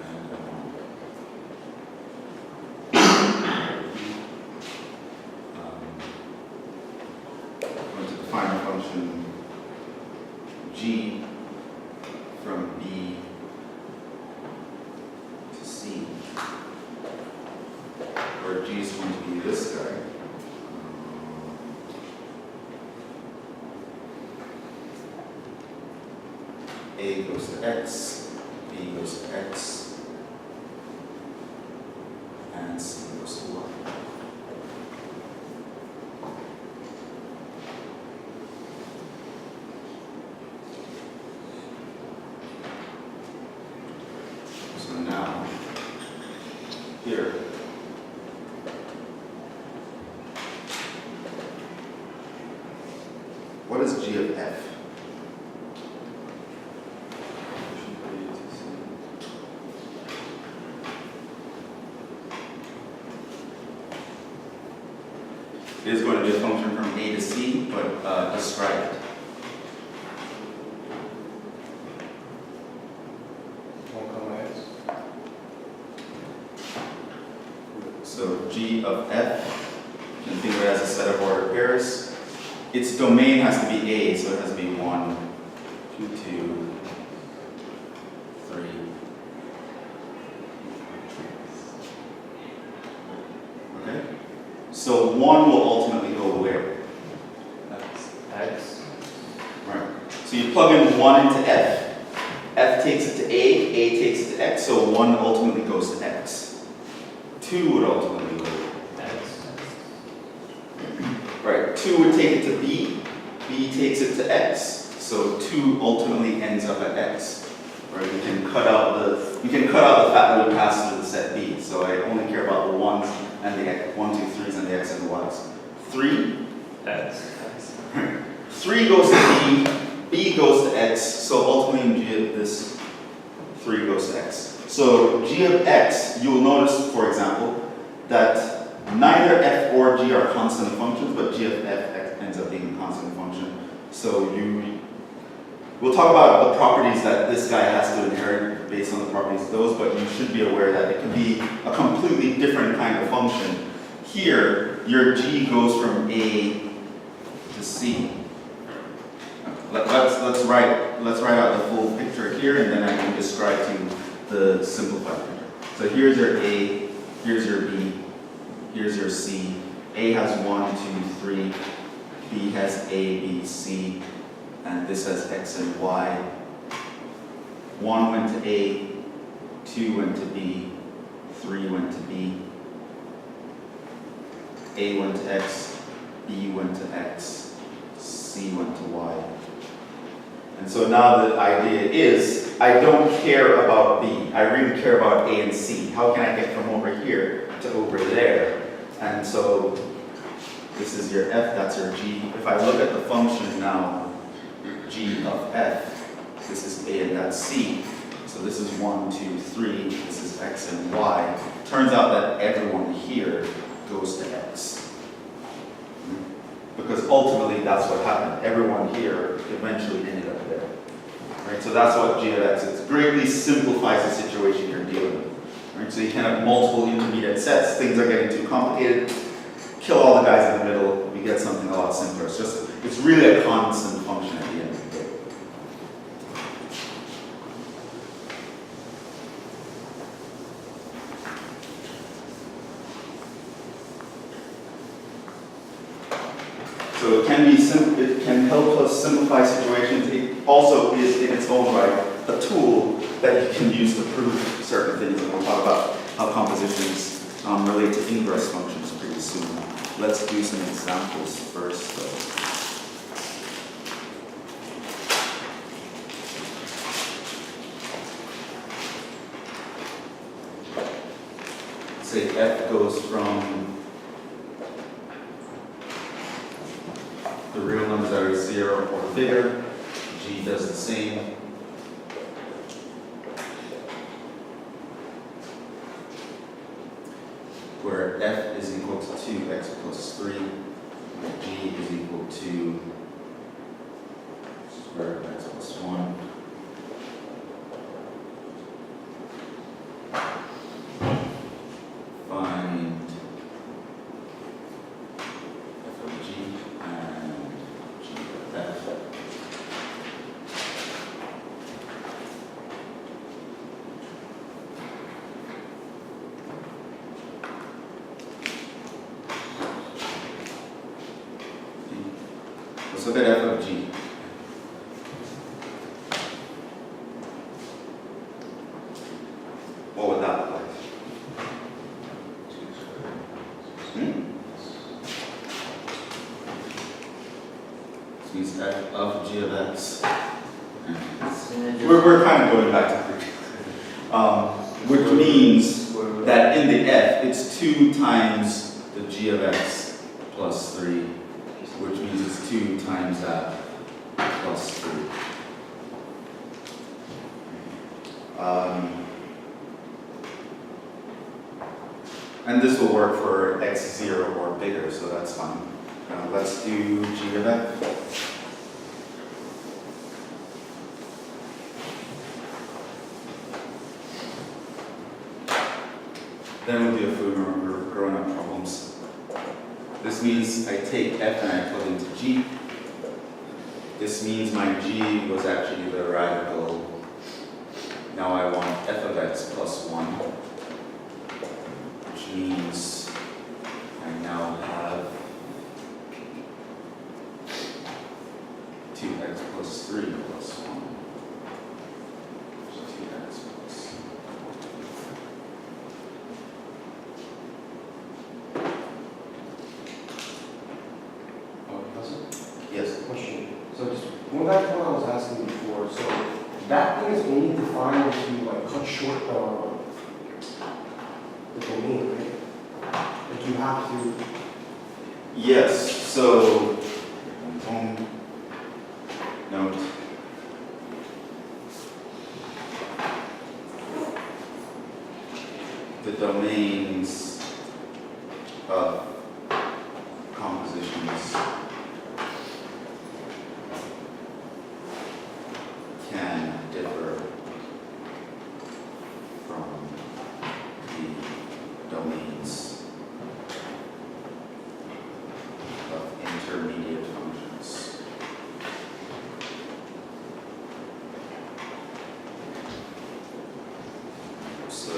S1: And I want I'm going to define a function G from B to C, where G is going to be this guy. A goes to X, B goes to x, and c goes to y. So now, here, what is g of f? It is going to be a function from a to c, but describe it.
S3: 1 comma x.
S1: So g of f, you can think of it as a set of ordered pairs. Its domain has to be a, so it has to be 1, 2, 2, 3. Okay? So 1 will ultimately go where?
S4: X.
S1: Right. So you plug in 1 into f. F takes it to a takes it to x, so 1 ultimately goes to x. 2 would ultimately go to
S4: X.
S1: right, 2 would take it to b takes it to x, so 2 ultimately ends up at x. Right? We can cut out the fact that we pass through the set b, so I only care about the 1s and the x, 1, 2, 3s and the x and the y's. 3,
S4: X.
S1: 3 goes to b goes to x, so ultimately g of this 3 goes to x. So g of x, you'll notice, for example, that neither f or g are constant functions, but g of f ends up being a constant function. So we'll talk about the properties that this guy has to inherit based on the properties of those, but you should be aware that it can be a completely different kind of function. Here, your g goes from a to c. Let's write out the full picture here, and then I can describe to you the simplified picture. So here's your a, here's your b, here's your c. A has 1, 2, 3. B has a, b, c, and this has x and y. 1 went to a, 2 went to b, 3 went to b. A went to x, b went to x, c went to y. And so now the idea is, I don't care about b, I really care about a and c. How can I get from over here to over there? And so this is your f, that's your g. If I look at the function now, g of f, this is a and that's c. So this is 1, 2, 3, this is x and y. Turns out that everyone here goes to x. Because ultimately that's what happened. Everyone here eventually ended up there. Right? So that's what g of x is. Greatly simplifies the situation you're dealing with. Right? So you can have multiple intermediate sets, things are getting too complicated, kill all the guys in the middle, we get something a lot simpler. It's really a constant function at the end of the day. So it can help us simplify situations. It also is in its own right a tool that you can use to prove certain things, and we'll talk about how compositions relate to inverse functions pretty soon. Let's do some examples first though. Say f goes from the real numbers that are 0 or bigger. G does the same. Where f is equal to 2x plus 3, g is equal to square root of x plus 1. Find f of g and g of f. Let's look at f of g. what would that look like? This means f of g of x. We're kind of going back to 3. Which means that in the f, it's 2 times the g of x plus 3, which means it's 2 times that plus 3. And this will work for x0 or bigger, so that's fine. Let's do g of x. Then we'll do a food remember grown-up problems. This means I take f and I plug into g. This means my g was actually the radical. Now I want f of x plus 1, which means I now have 2x plus 3 plus 1, which is 2x plus. Yes.
S3: Question. So just going back to what I was asking before, so that thing is only defined if you like cut short the domain, right? Like you have to.
S1: Yes. So note. The domains of compositions can differ from the domains of intermediate functions. So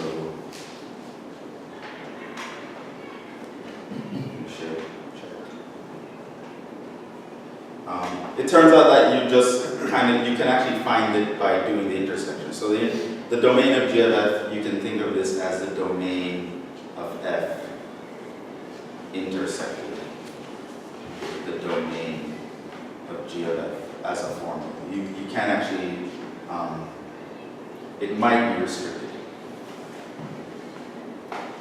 S1: it turns out that you just you can actually find it by doing the intersection. So the domain of g of f, you can think of this as the domain of f intersected with the domain of g of f as a formula. You can actually, it might be restricted.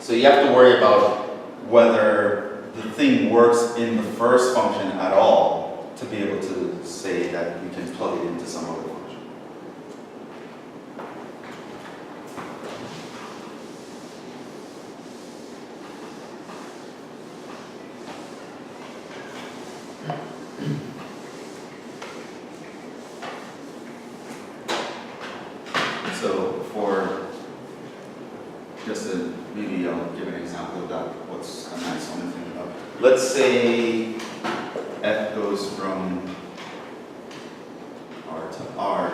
S1: So you have to worry about whether the thing works in the first function at all to be able to say that you can plug it into some other function. So for just maybe I'll give an example of that, what's a nice one to think about. Let's say f goes from R to R,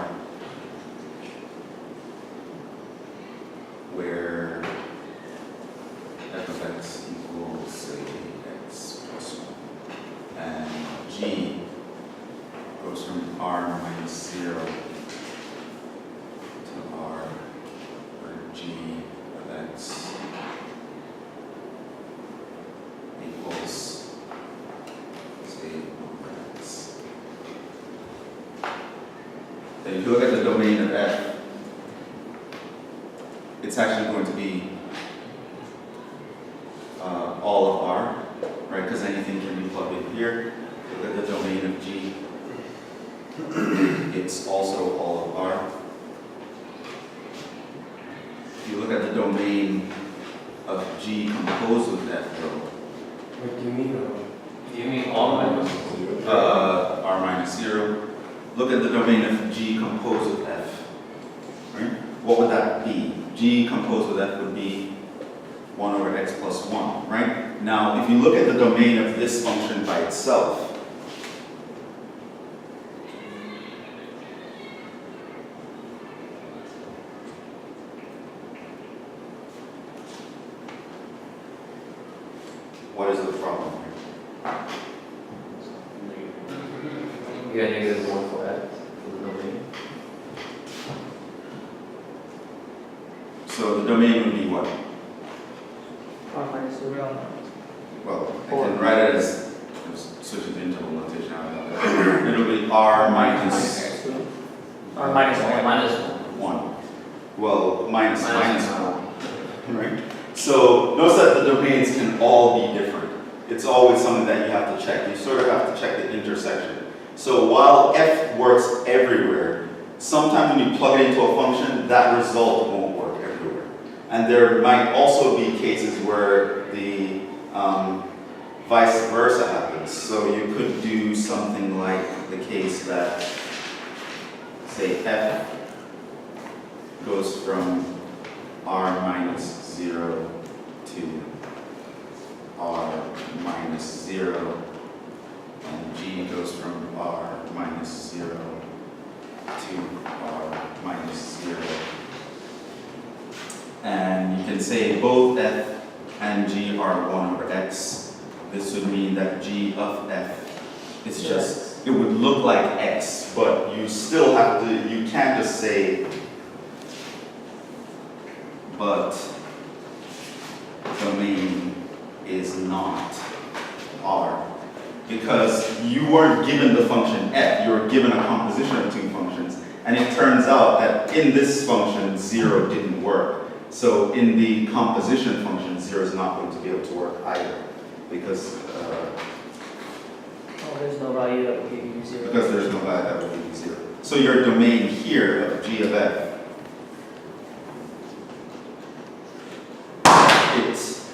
S1: where f of x equals, say, x plus 1, and g goes from R minus 0 to R, where g of x equals, say, 1x. Then if you look at the domain of f, it's actually going to be all of R, right? Because anything can be plugged in here. Look at the domain of G. It's also all of R. If you look at the domain of G composed with F, though.
S3: What do you mean?
S4: Do you mean all minus?
S1: R minus 0. Look at the domain of G composed with F. Right? What would that be? G composed with F would be 1 over x plus 1, right? Now, if you look at the domain of this function by itself, what is the problem here?
S4: You got negative 1 for x for the domain.
S1: So So the domain would be what?
S5: R minus 0.
S1: Well, I can write it as, switch to the interval notation out of that. It'll be R minus
S5: R minus 1.
S4: Minus
S1: 1. Well, minus
S4: minus
S1: 1, right? So notice that the domains can all be different. It's always something that you have to check. You sort of have to check the intersection. So while f works everywhere, sometimes when you plug it into a function, that result won't work everywhere. And there might also be cases where the vice versa happens. So you could do something like the case that, say, f goes from r minus 0 to r minus 0, and g goes from r minus 0 to r minus 0. And you can say both f and g are 1 over x. This would mean that g of f is just, it would look like x, but you still have to, you can't just say, but domain is not R. Because you weren't given the function f, you were given a composition of two functions, and it turns out that in this function, 0 didn't work. So in the composition function, 0 is not going to be able to work either, because
S5: There's no value that will give you 0.
S1: because there's no value that will give you 0. So your domain here of g of f,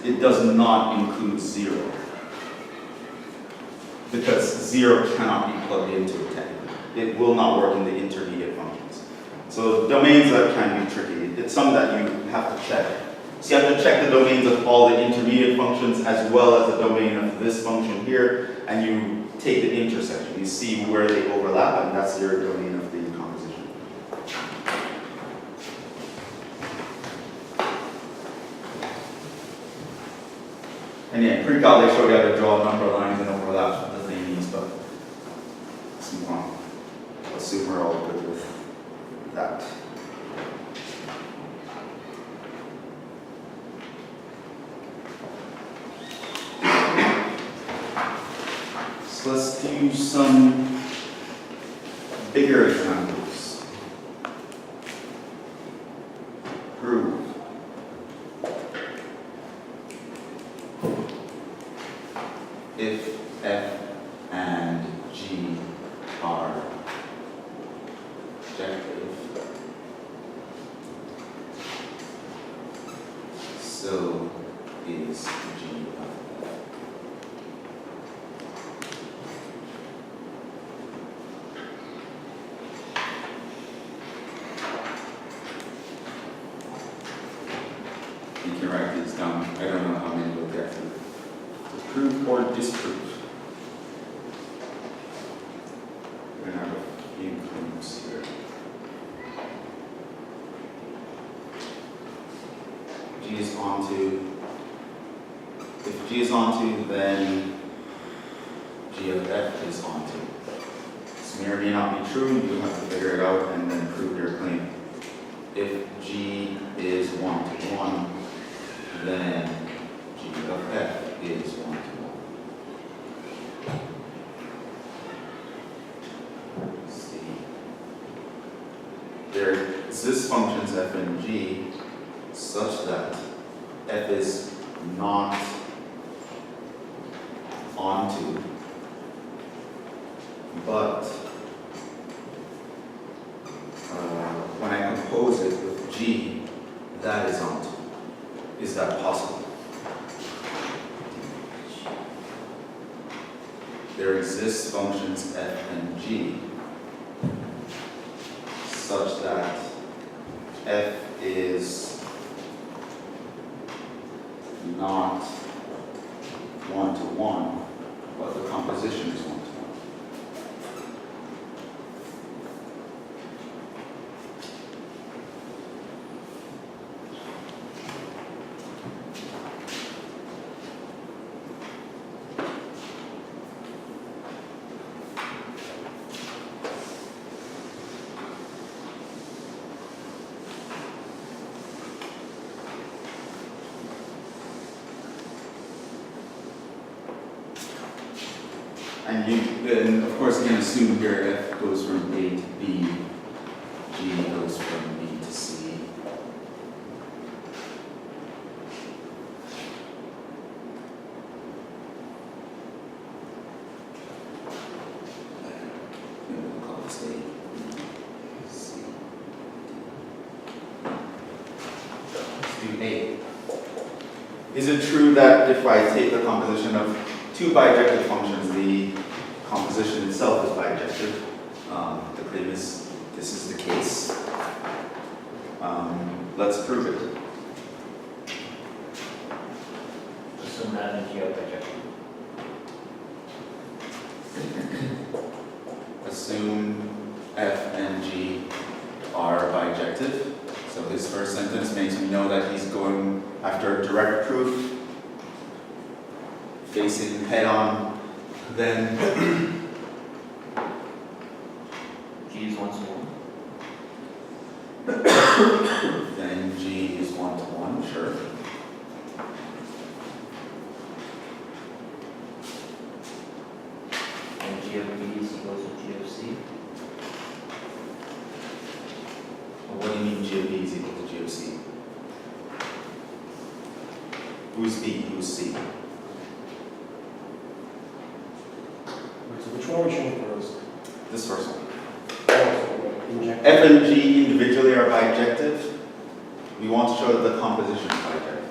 S1: it does not include 0. Because 0 cannot be plugged into it technically. It will not work in the intermediate functions. So domains that can be tricky. It's something that you have to check. So you have to check the domains of all the intermediate functions as well as the domain of this function here, and you take the intersection. You see where they overlap, and that's your domain of the composition. And yeah, pre-calc they showed you how to draw number lines and overlaps with the things, but let's move on. Assume we're all good with that. So let's do some bigger examples. Prove. If f and g are bijective, so is g of f. You can write these down. I don't know how many we'll get to. Prove or disprove. We're going to have a few proofs here. G is onto. If G is onto, then G of f is onto. This may or may not be true. You have to figure it out and then prove your claim. If G is 1 to 1, then G of f is 1 to 1. Let's see. There exist functions f and g such that f is not onto, but when I compose it with g, that is onto. Is that possible? There exist functions f and g such that f is not 1 to 1, but the composition is 1 to 1. And of course, you can assume here f goes from A to B, g goes from B to C. Maybe we'll call this A, B, C, D. Let's do A. Is it true that if I take the composition of two bijective functions, the composition itself is bijective? The claim is this is the case. Let's prove it.
S4: Assume that and G are bijective.
S1: Assume f and g are bijective. So his first sentence makes me know that he's going after direct proof, facing head on. Then
S4: G is 1 to 1.
S1: then g is 1 to 1, sure.
S4: And G of B is equal to G of C.
S1: What do you mean g of b is equal to g of c? Who's b? Who's c?
S3: So which one are we showing first?
S1: This first one.
S3: Injective.
S1: F and G individually are bijective. We want to show that the composition is bijective.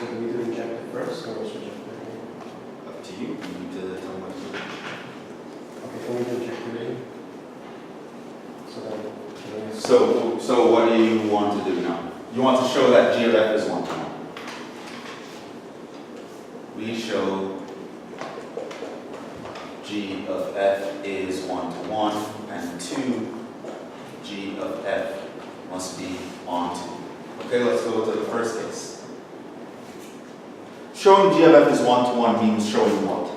S3: So do we do injective first or surjective?
S1: Up to you. You need to tell me what to do.
S3: Okay, can we do injective? So then,
S1: So what do you want to do now? You want to show that G of F is 1 to 1. We show G of F is 1 to 1, and 2 G of F must be onto. Okay, let's go to the first case. Showing G of F is 1 to 1 means showing what?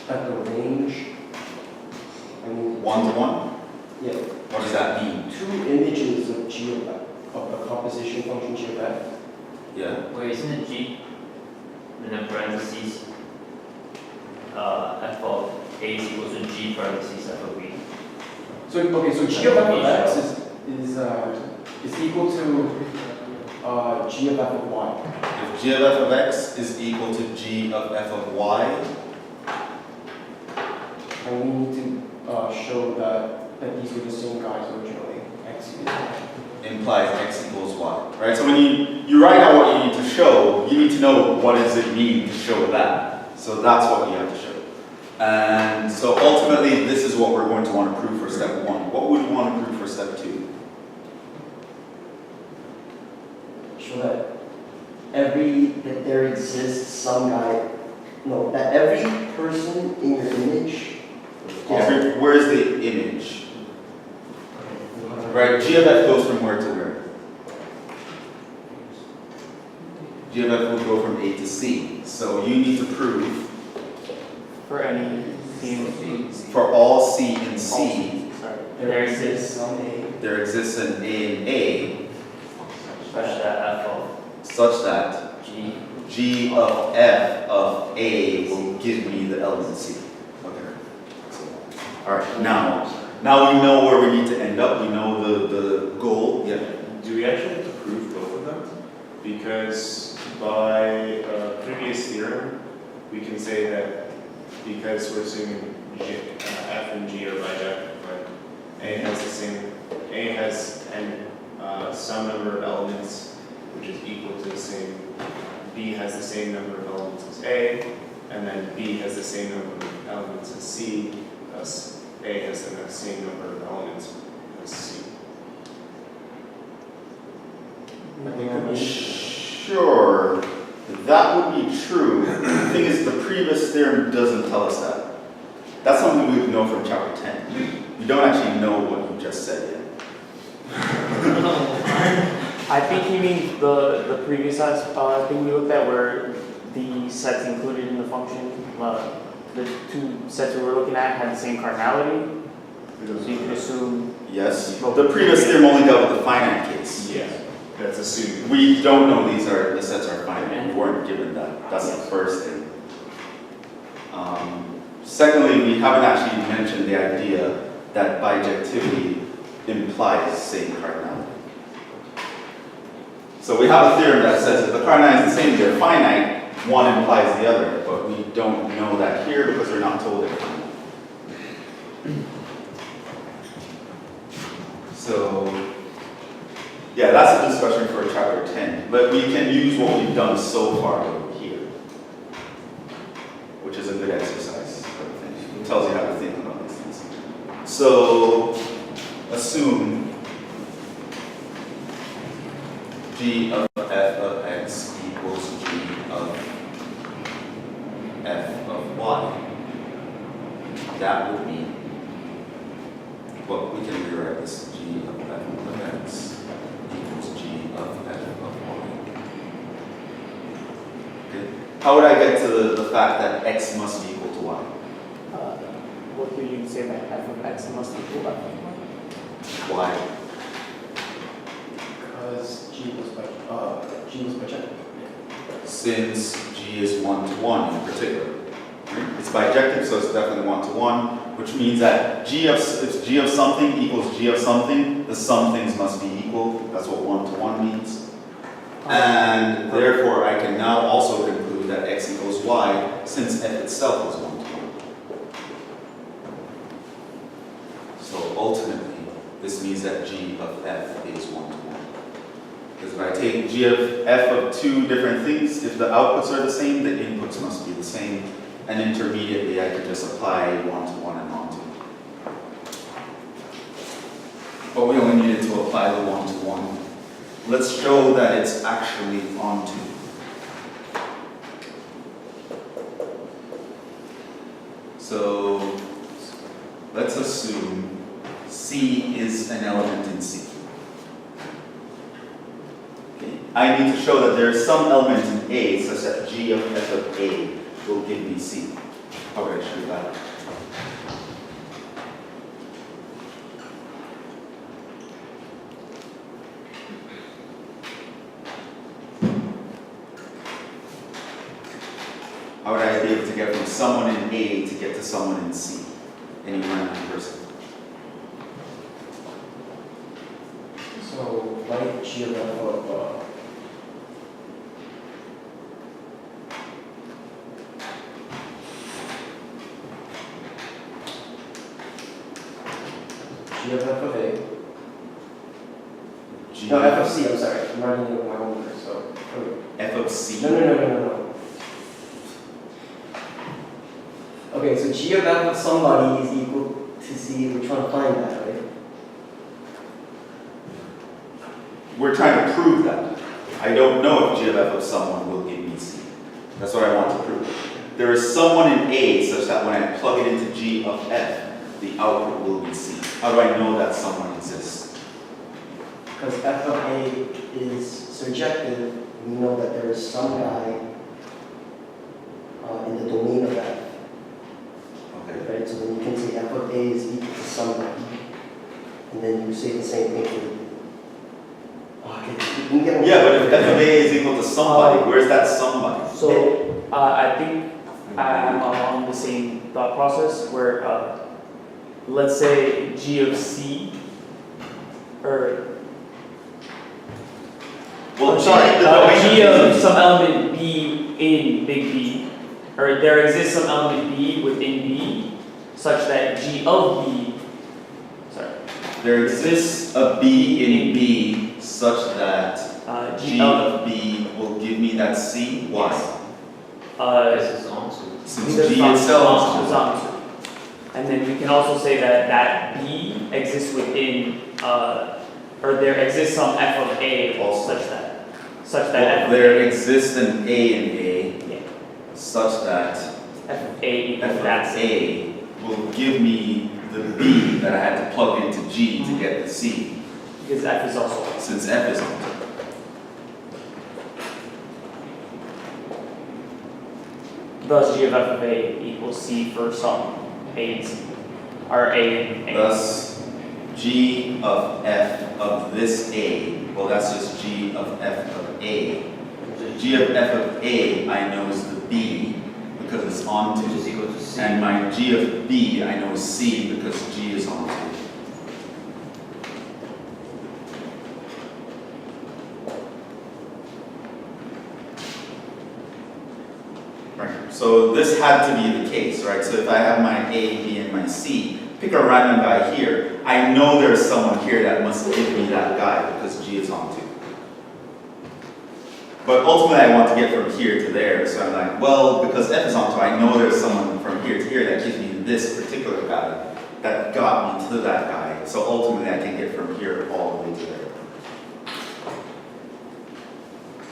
S3: at the range, I mean.
S1: 1 to 1?
S3: Yeah.
S1: What does that mean?
S3: Two images of G of F, of the composition function G of F.
S1: Yeah.
S4: Wait, isn't it G in the parentheses? F of A is equal to G parentheses F of B.
S3: So okay, so G of F of X is equal to G of F of Y.
S1: If G of F of X is equal to G of F of Y,
S3: And we need to show that these were the same guys originally. X equals Y.
S1: implies X equals Y, right? So when you write out what you need to show, you need to know what does it mean to show that. So that's what you have to show. And so ultimately, this is what we're going to want to prove for step 1. What would we want to prove for step 2?
S6: Show that there exists some guy, no, that every person in your image.
S1: Where's the image? Right, G of F goes from where to where? G of F will go from A to C. So you need to prove
S5: For any C and C.
S1: for all C and C,
S5: Sorry.
S6: There exists some A.
S1: there exists an A and A
S4: Such that F of
S1: such that
S4: G.
S1: G of F of A will give me the element C. Okay. So, all right, now we know where we need to end up. We know the goal. Yeah.
S2: Do we actually have to prove both of them? Because by previous theorem, we can say that because we're assuming F and G are bijective, right? A has some number of elements which is equal to the same. B has the same number of elements as A, and then B has the same number of elements as C. Thus, A has the same number of elements as C.
S1: Sure, that would be true. The thing is, the previous theorem doesn't tell us that. That's something we would know from chapter 10. You don't actually know what you just said yet.
S5: I think he means the previous thing we looked at where the sets included in the function, the two sets we were looking at had the same cardinality. So you could assume.
S1: Yes. The previous theorem only dealt with the finite case.
S2: Yeah, that's assuming.
S1: We don't know the sets are finite. We weren't given that. That's the first thing. Secondly, we haven't actually mentioned the idea that bijectivity implies same cardinality. So we have a theorem that says if the cardinality is the same, they're finite, one implies the other, but we don't know that here because we're not told they're finite. So, yeah, that's a discussion for chapter 10, but we can use what we've done so far over here, which is a good exercise, I think. It tells you how to think about these things. So, assume g of f of x equals g of f of y. That would mean, well, we can rewrite this g of f of x equals g of f of y. Okay. How would I get to the fact that x must be equal to y?
S5: What do you say that f of x must equal f of y?
S1: Why?
S3: Because G was bijective.
S1: Since g is 1 to 1 in particular. It's bijective, so it's definitely 1 to 1, which means that if g of something equals g of something, the sum things must be equal. That's what 1 to 1 means. And therefore, I can now also conclude that x equals y, since f itself is 1 to 1. So ultimately, this means that g of f is 1 to 1. Because if I take g of f of two different things, if the outputs are the same, the inputs must be the same. And intermediately, I can just apply 1 to 1 and on to. But we only needed to apply the 1 to 1. Let's show that it's actually onto. So let's assume C is an element in C. Okay. I need to show that there is some element in A such that G of f of A will give me C. How would I show that? How would I be able to get from someone in A to get to someone in C? Any random person.
S3: So, write G of f of G of f of A.
S1: G
S3: No, f of C, I'm sorry. I'm writing it with my own words, so. Okay.
S1: F of C.
S3: No. Okay, so G of f of somebody is equal to C. We're trying to find that, right?
S1: We're trying to prove that. I don't know if G of f of someone will give me C. That's what I want to prove. There is someone in A such that when I plug it into G of f, the output will be C. How do I know that someone exists?
S3: Because f of A is surjective, we know that there is some guy in the domain of f.
S1: Okay.
S3: Right, so then you can say f of A is equal to somebody, and then you say the same thing for okay, you can get
S1: Yeah, but if f of A is equal to somebody, where's that somebody?
S5: So I think I'm along the same thought process where let's say G of C or
S1: Well,
S5: I'm sorry,
S1: the domain
S5: G
S1: of
S5: of some element B in big B, or there exists some element B within B such that G of B, sorry,
S1: there exists a B in B such that G of B will give me that C. Why?
S4: This is onto.
S1: Since
S5: because
S1: G
S5: it's
S1: itself is
S5: onto. And then we can also say that that B exists within, or there exists some f of A
S1: Also.
S5: such that
S1: well,
S5: f of
S1: there
S5: A,
S1: exists an A in A
S5: yeah,
S1: such that
S5: f of A equals
S1: f
S5: that
S1: of
S5: C.
S1: A will give me the B that I had to plug into G to get the C,
S5: Because f is also.
S1: since F is onto.
S5: Thus G of f of A equals C for some A and C, or A and A.
S1: Thus, G of F of this A, well, that's just G of F of A. G of F of A, I know is the B, because it's
S4: which
S1: onto.
S4: is equal to C.
S1: And my G of B, I know is C because G is onto. Right, so this had to be the case, right? So if I have my A, B, and my C, pick a random guy here, I know there's someone here that must give me that guy because G is onto. But ultimately I want to get from here to there, so I'm like, well, because F is onto, I know there's someone from here to here that gives me this particular guy that got me to that guy. So ultimately I can get from here all the way to there.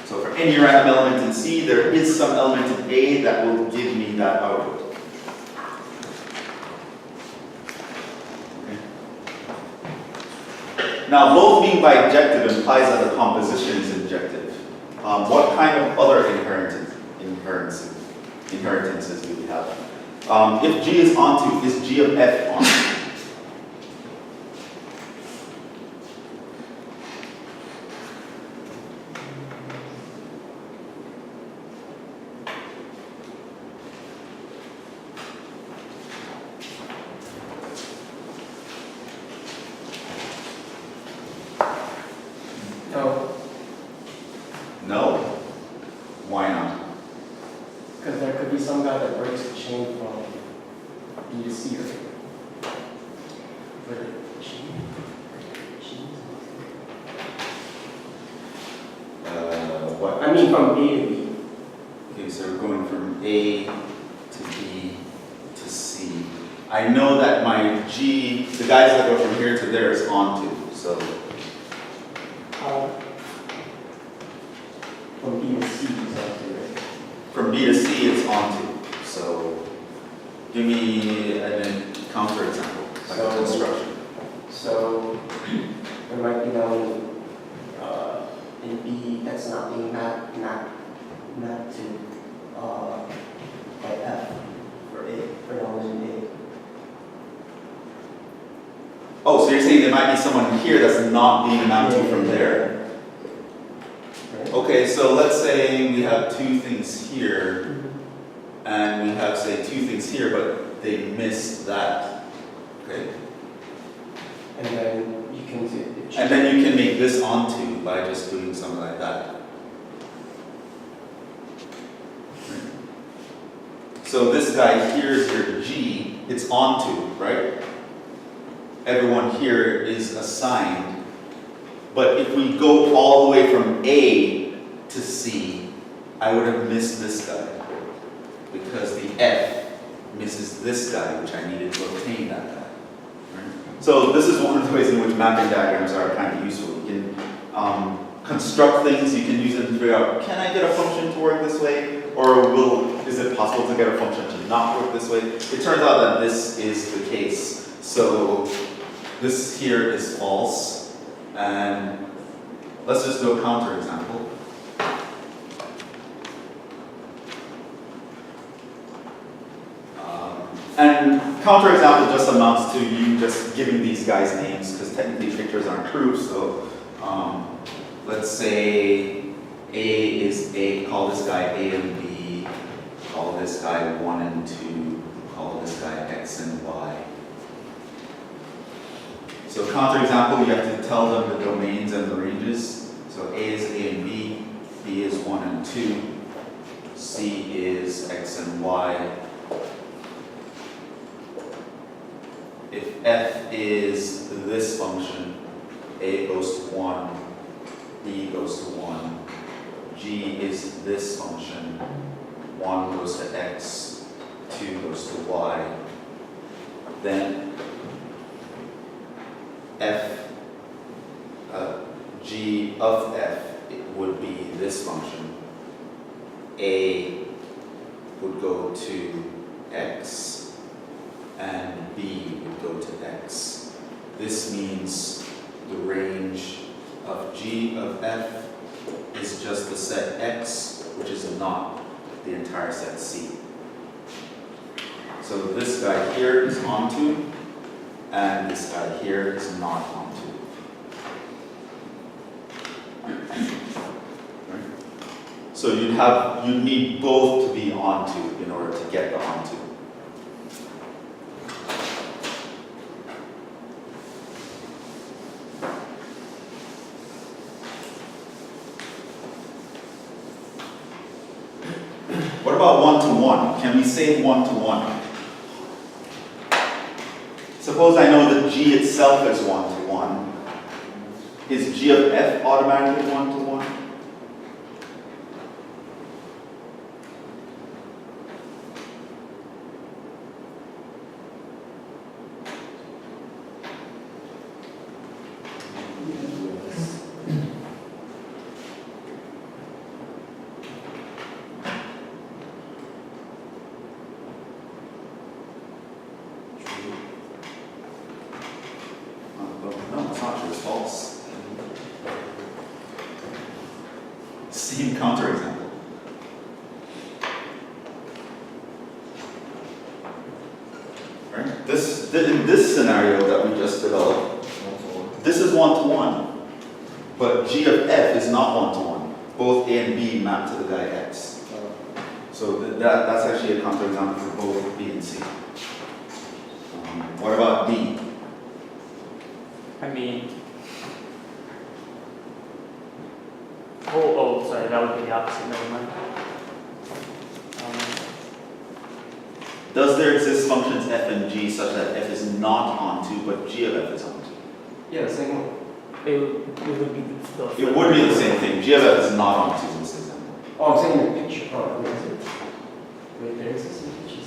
S1: So for any random element in C, there is some element in A that will give me that output. Okay. Now both being bijective implies that the composition is injective. What kind of other inheritances do we have? If G is onto, is G of F onto?
S3: No,
S1: No. Why not?
S3: because there could be some guy that breaks the chain from B to C, right?
S1: What?
S3: I mean, from A to B.
S1: Okay, so we're going from A to B to C. I know that my G, the guys that go from here to there is onto, so
S3: From B to C, exactly, right?
S1: from B to C it's onto. So give me an counter example, like a construction.
S6: So there might be no in B that's not being mapped to by F for A for element A.
S1: Oh, so you're saying there might be someone here that's not being mapped to from there?
S6: Right?
S1: Okay, so let's say we have two things here, and we have, say, two things here, but they missed that. Okay?
S3: And then you can do.
S1: And then you can make this onto by just doing something like that. So this guy here is your G, it's onto, right? Everyone here is assigned. But if we go all the way from A to C, I would have missed this guy. Because the F misses this guy, which I needed to obtain that guy. So this is one of the ways in which mapping diagrams are kind of useful. You can construct things, you can use them to figure out, can I get a function to work this way? Or is it possible to get a function to not work this way? It turns out that this is the case. So this here is false. And let's just do a counter example. And counterexample just amounts to you just giving these guys names because technically pictures aren't proofs. So let's say A is A, call this guy A and B, call this guy 1 and 2, call this guy X and Y. So counterexample, you have to tell them the domains and the ranges. So A is A and B, B is 1 and 2, C is X and Y. If F is this function, A goes to 1, B goes to 1, G is this function, 1 goes to X, 2 goes to Y, then F, G of F it would be this function. A would go to X, and B would go to X. This means the range of G of F is just the set X, which is not the entire set C. So this guy here is onto, and this guy here is not onto. Right? So you'd need both to be onto in order to get the onto. What about one-to-one? Can we say one-to-one? Suppose I know that G itself is one-to-one. Is G of F automatically one-to-one? No, it's not true, it's false. Same counterexample. Right? In this scenario that we just developed, this is one-to-one, but G of F is not one-to-one. Both A and B map to the guy X. So that's actually a counterexample for both B and C. What about D?
S5: I mean, sorry, that would be the opposite, never mind.
S1: Does there exist functions f and g such that f is not onto, but g of f is onto?
S3: Yeah, the same one.
S5: It would be the.
S1: It would be the same thing. G of f is not onto in this example.
S3: Oh, I'm saying the picture. Oh, wait, is it? Wait, there is this picture.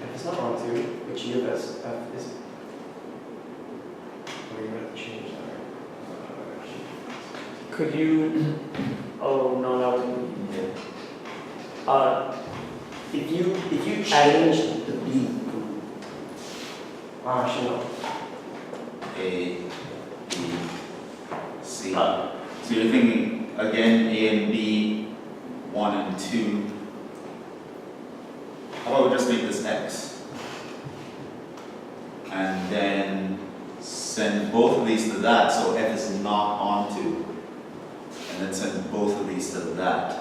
S3: If it's not onto, but G of F is. We're going to have to change that.
S5: Could you? Oh no, that wouldn't.
S6: If you change the B, actually no.
S1: A, B, C. So you're thinking, again, A and B, 1 and 2. How about we just make this x? And then send both of these to that, so f is not onto. And then send both of these to that.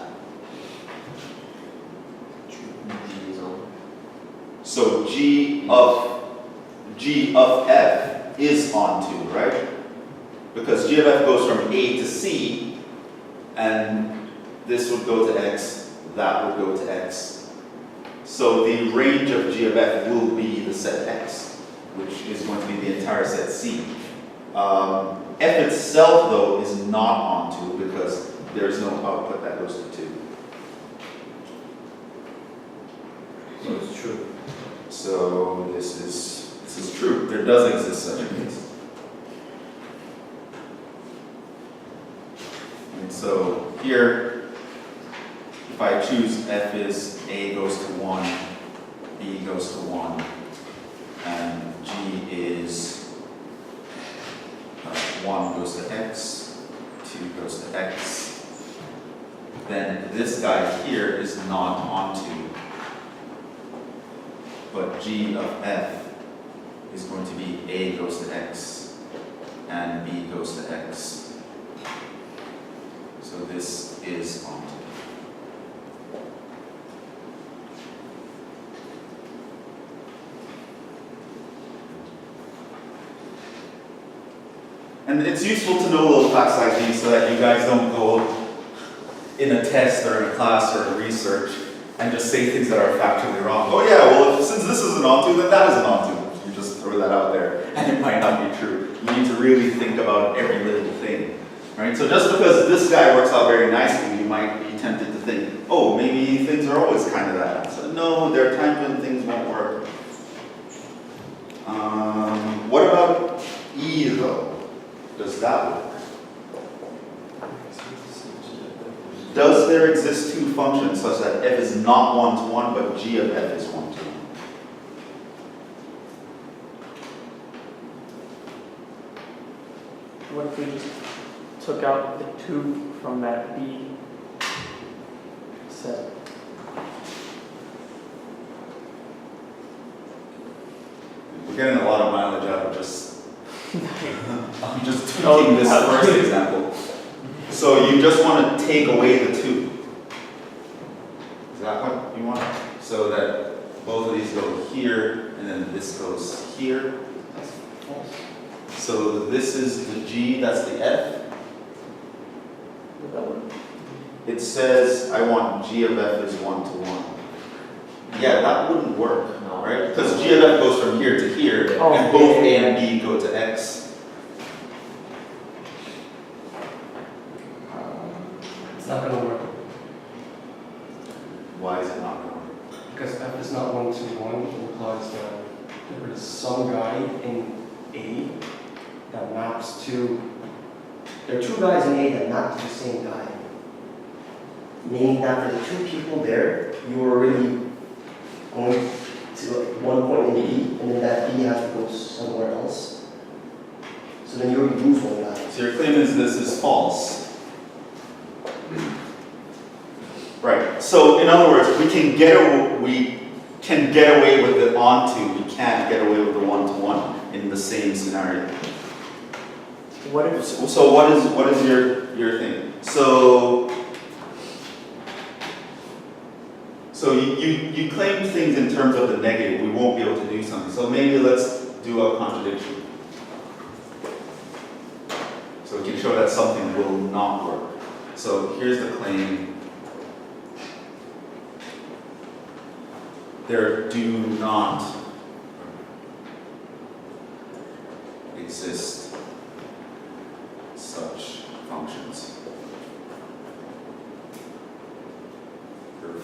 S1: So G of F is onto, right? Because G of F goes from A to C, and this would go to X, that would go to X. So the range of G of F will be the set X, which is going to be the entire set C. F itself, though, is not onto because there is no output that goes to 2.
S4: So it's true.
S1: So this is true. There does exist such a case. And so here, if I choose F is A goes to 1, B goes to 1, and G is 1 goes to X, 2 goes to X, then this guy here is not onto. But G of F is going to be A goes to X and B goes to X. So this is onto. And it's useful to know little facts like these so that you guys don't go in a test or in a class or in research and just say things that are factually wrong. Oh yeah, well, since this is an onto, then that is an onto. You just throw that out there, and it might not be true. You need to really think about every little thing, right? So just because this guy works out very nicely, you might be tempted to think, oh, maybe things are always kind of that. So no, there are times when things won't work. What about E though? Does that work? Does there exist two functions such that f is not one-to-one, but g of f is one-to-one?
S5: What if we just took out the 2 from that B set?
S1: We're getting a lot of mileage out of just I'm just tweaking this first example. So you just want to take away the 2. Is that what you want? So that both of these go here, and then this goes here.
S3: That's false.
S1: So this is the G, that's the F.
S5: Would that work?
S1: It says I want G of F is 1 to 1. Yeah, that wouldn't work,
S4: No.
S1: right? Because G of F goes from here to here,
S5: Oh,
S1: and both
S5: yeah,
S1: A
S5: yeah,
S1: and B go to X.
S3: It's not gonna work,
S1: Why is it not going to work?
S3: because F is not 1 to 1, implies that there is some guy in A that maps to,
S6: There are 2 guys in A that map to the same guy. Meaning that for the 2 people there, you are already going to one point in B, and then that B has to go somewhere else. So then you already lose one guy.
S1: So your claim is this is false. Right. So in other words, we can get away with the onto. We can't get away with the 1 to 1 in the same scenario.
S5: What if,
S1: So what is your thing? So you claim things in terms of the negative. We won't be able to do something. So maybe let's do a contradiction. So we can show that something will not work. So here's the claim. There do not exist such functions. Proof.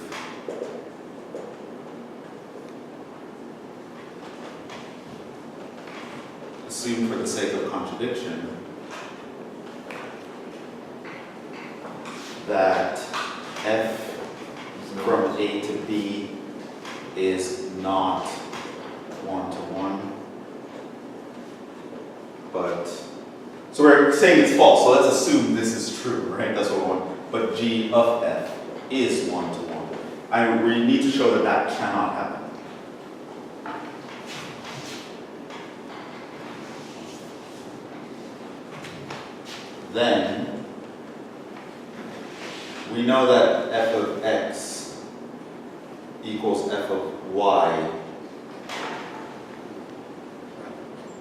S1: Assume for the sake of contradiction that f from A to B is not 1 to 1, but, so we're saying it's false, so let's assume this is true, right? That's what we want. But G of F is 1 to 1. We need to show that that cannot happen. Then, we know that f of x equals f of y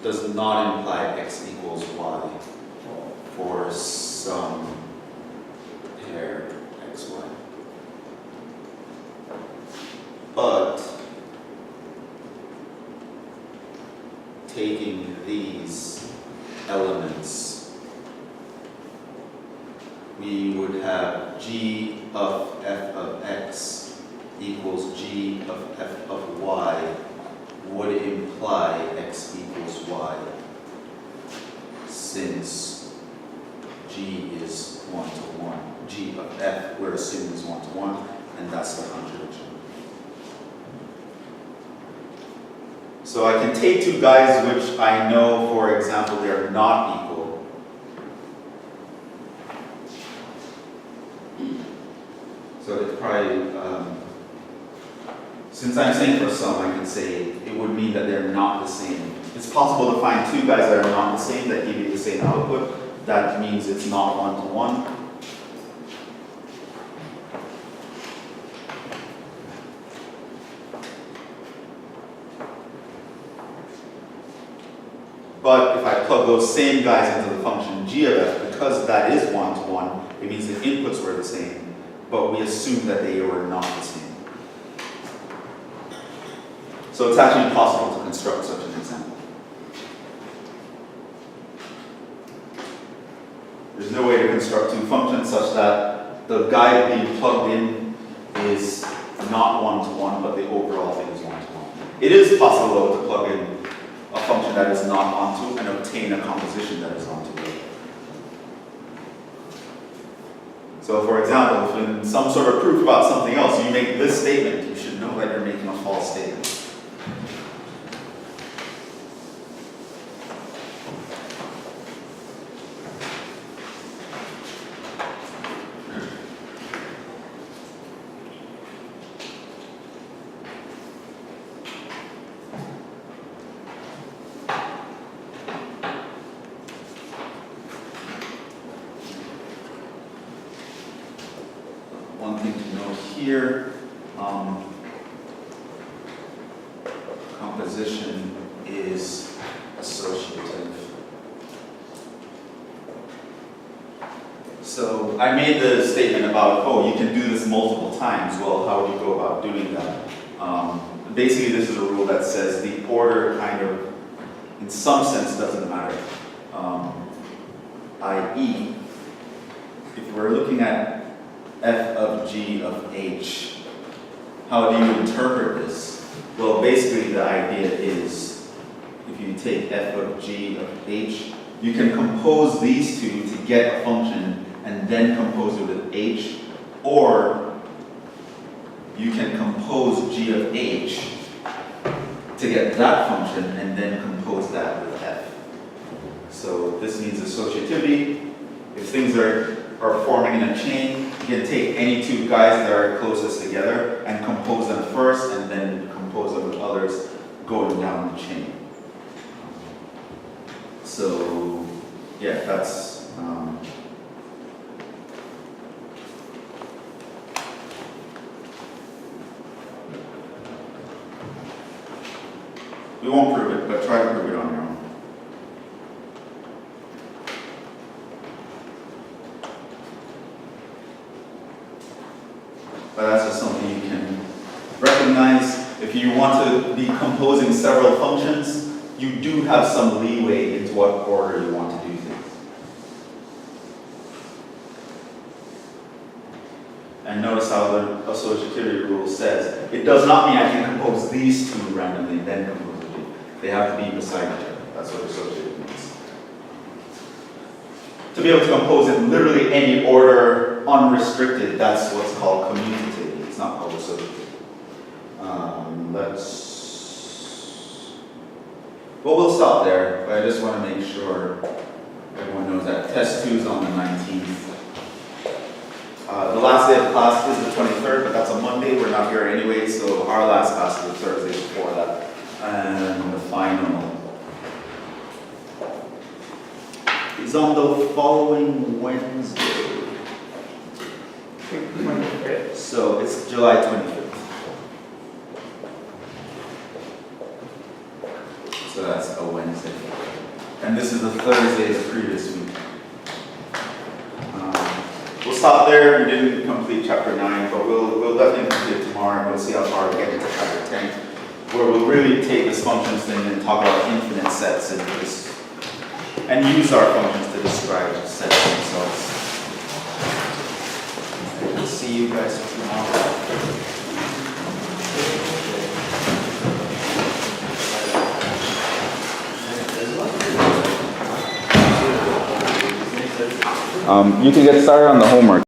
S1: does not imply x equals y for some pair xy. But taking these elements, we would have g of f of x equals g of f of y would imply x equals y, since g is 1 to 1. G of f we're assuming is 1 to 1, and that's the contradiction. So I can take 2 guys which I know, for example, they're not equal. So it's probably, since I'm saying for some, I can say it would mean that they're not the same. It's possible to find 2 guys that are not the same, that give you the same output. That means it's not 1 to 1. But if I plug those same guys into the function g of f, because that is 1 to 1, it means the inputs were the same, but we assume that they were not the same. So it's actually possible to construct such an example. There's no way to construct 2 functions such that the guy being plugged in is not 1 to 1, but the overall thing is 1 to 1. It is possible, though, to plug in a function that is not onto and obtain a composition that is onto it. So for example, if in some sort of proof about something else, you make this statement, you should know that you're making a false statement. one thing to note here, composition is associative. So I made the statement about, oh, you can do this multiple times. Well, how would you go about doing that? Basically, this is a rule that says the order kind of, in some sense, doesn't matter. I.e., if we're looking at f of g of h, how do you interpret this? Well, basically the idea is, if you take f of g of h, you can compose these two to get a function and then compose it with h, or you can compose g of h to get that function and then compose that with f. So this means associativity. If things are forming in a chain, you can take any two guys that are closest together and compose them first and then compose them with others going down the chain. So yeah, that's we won't prove it, but try to prove it on your own. But that's just something you can recognize. If you want to be composing several functions, you do have some leeway into what order you want to do things. And notice how the associativity rule says, it does not mean I can compose these two randomly and then compose the two. They have to be beside each other. That's what associative means. To be able to compose in literally any order, unrestricted, that's what's called commutative. It's not called associative. Well, we'll stop there, but I just want to make sure everyone knows that test 2 is on the 19th. The last day of class is the 23rd, but that's a Monday. We're not here anyway, so our last class is the Thursday before that. And the final is on the following Wednesday. So it's July 25th. So that's a Wednesday. And this is the Thursday of the previous week. We'll stop there. We didn't complete chapter 9, but we'll definitely complete it tomorrow, and we'll see how far we get into chapter 10, where we'll really take this functions thing and talk about infinite sets and use our functions to describe sets themselves. We'll see you guys tomorrow. You can get started on the homework.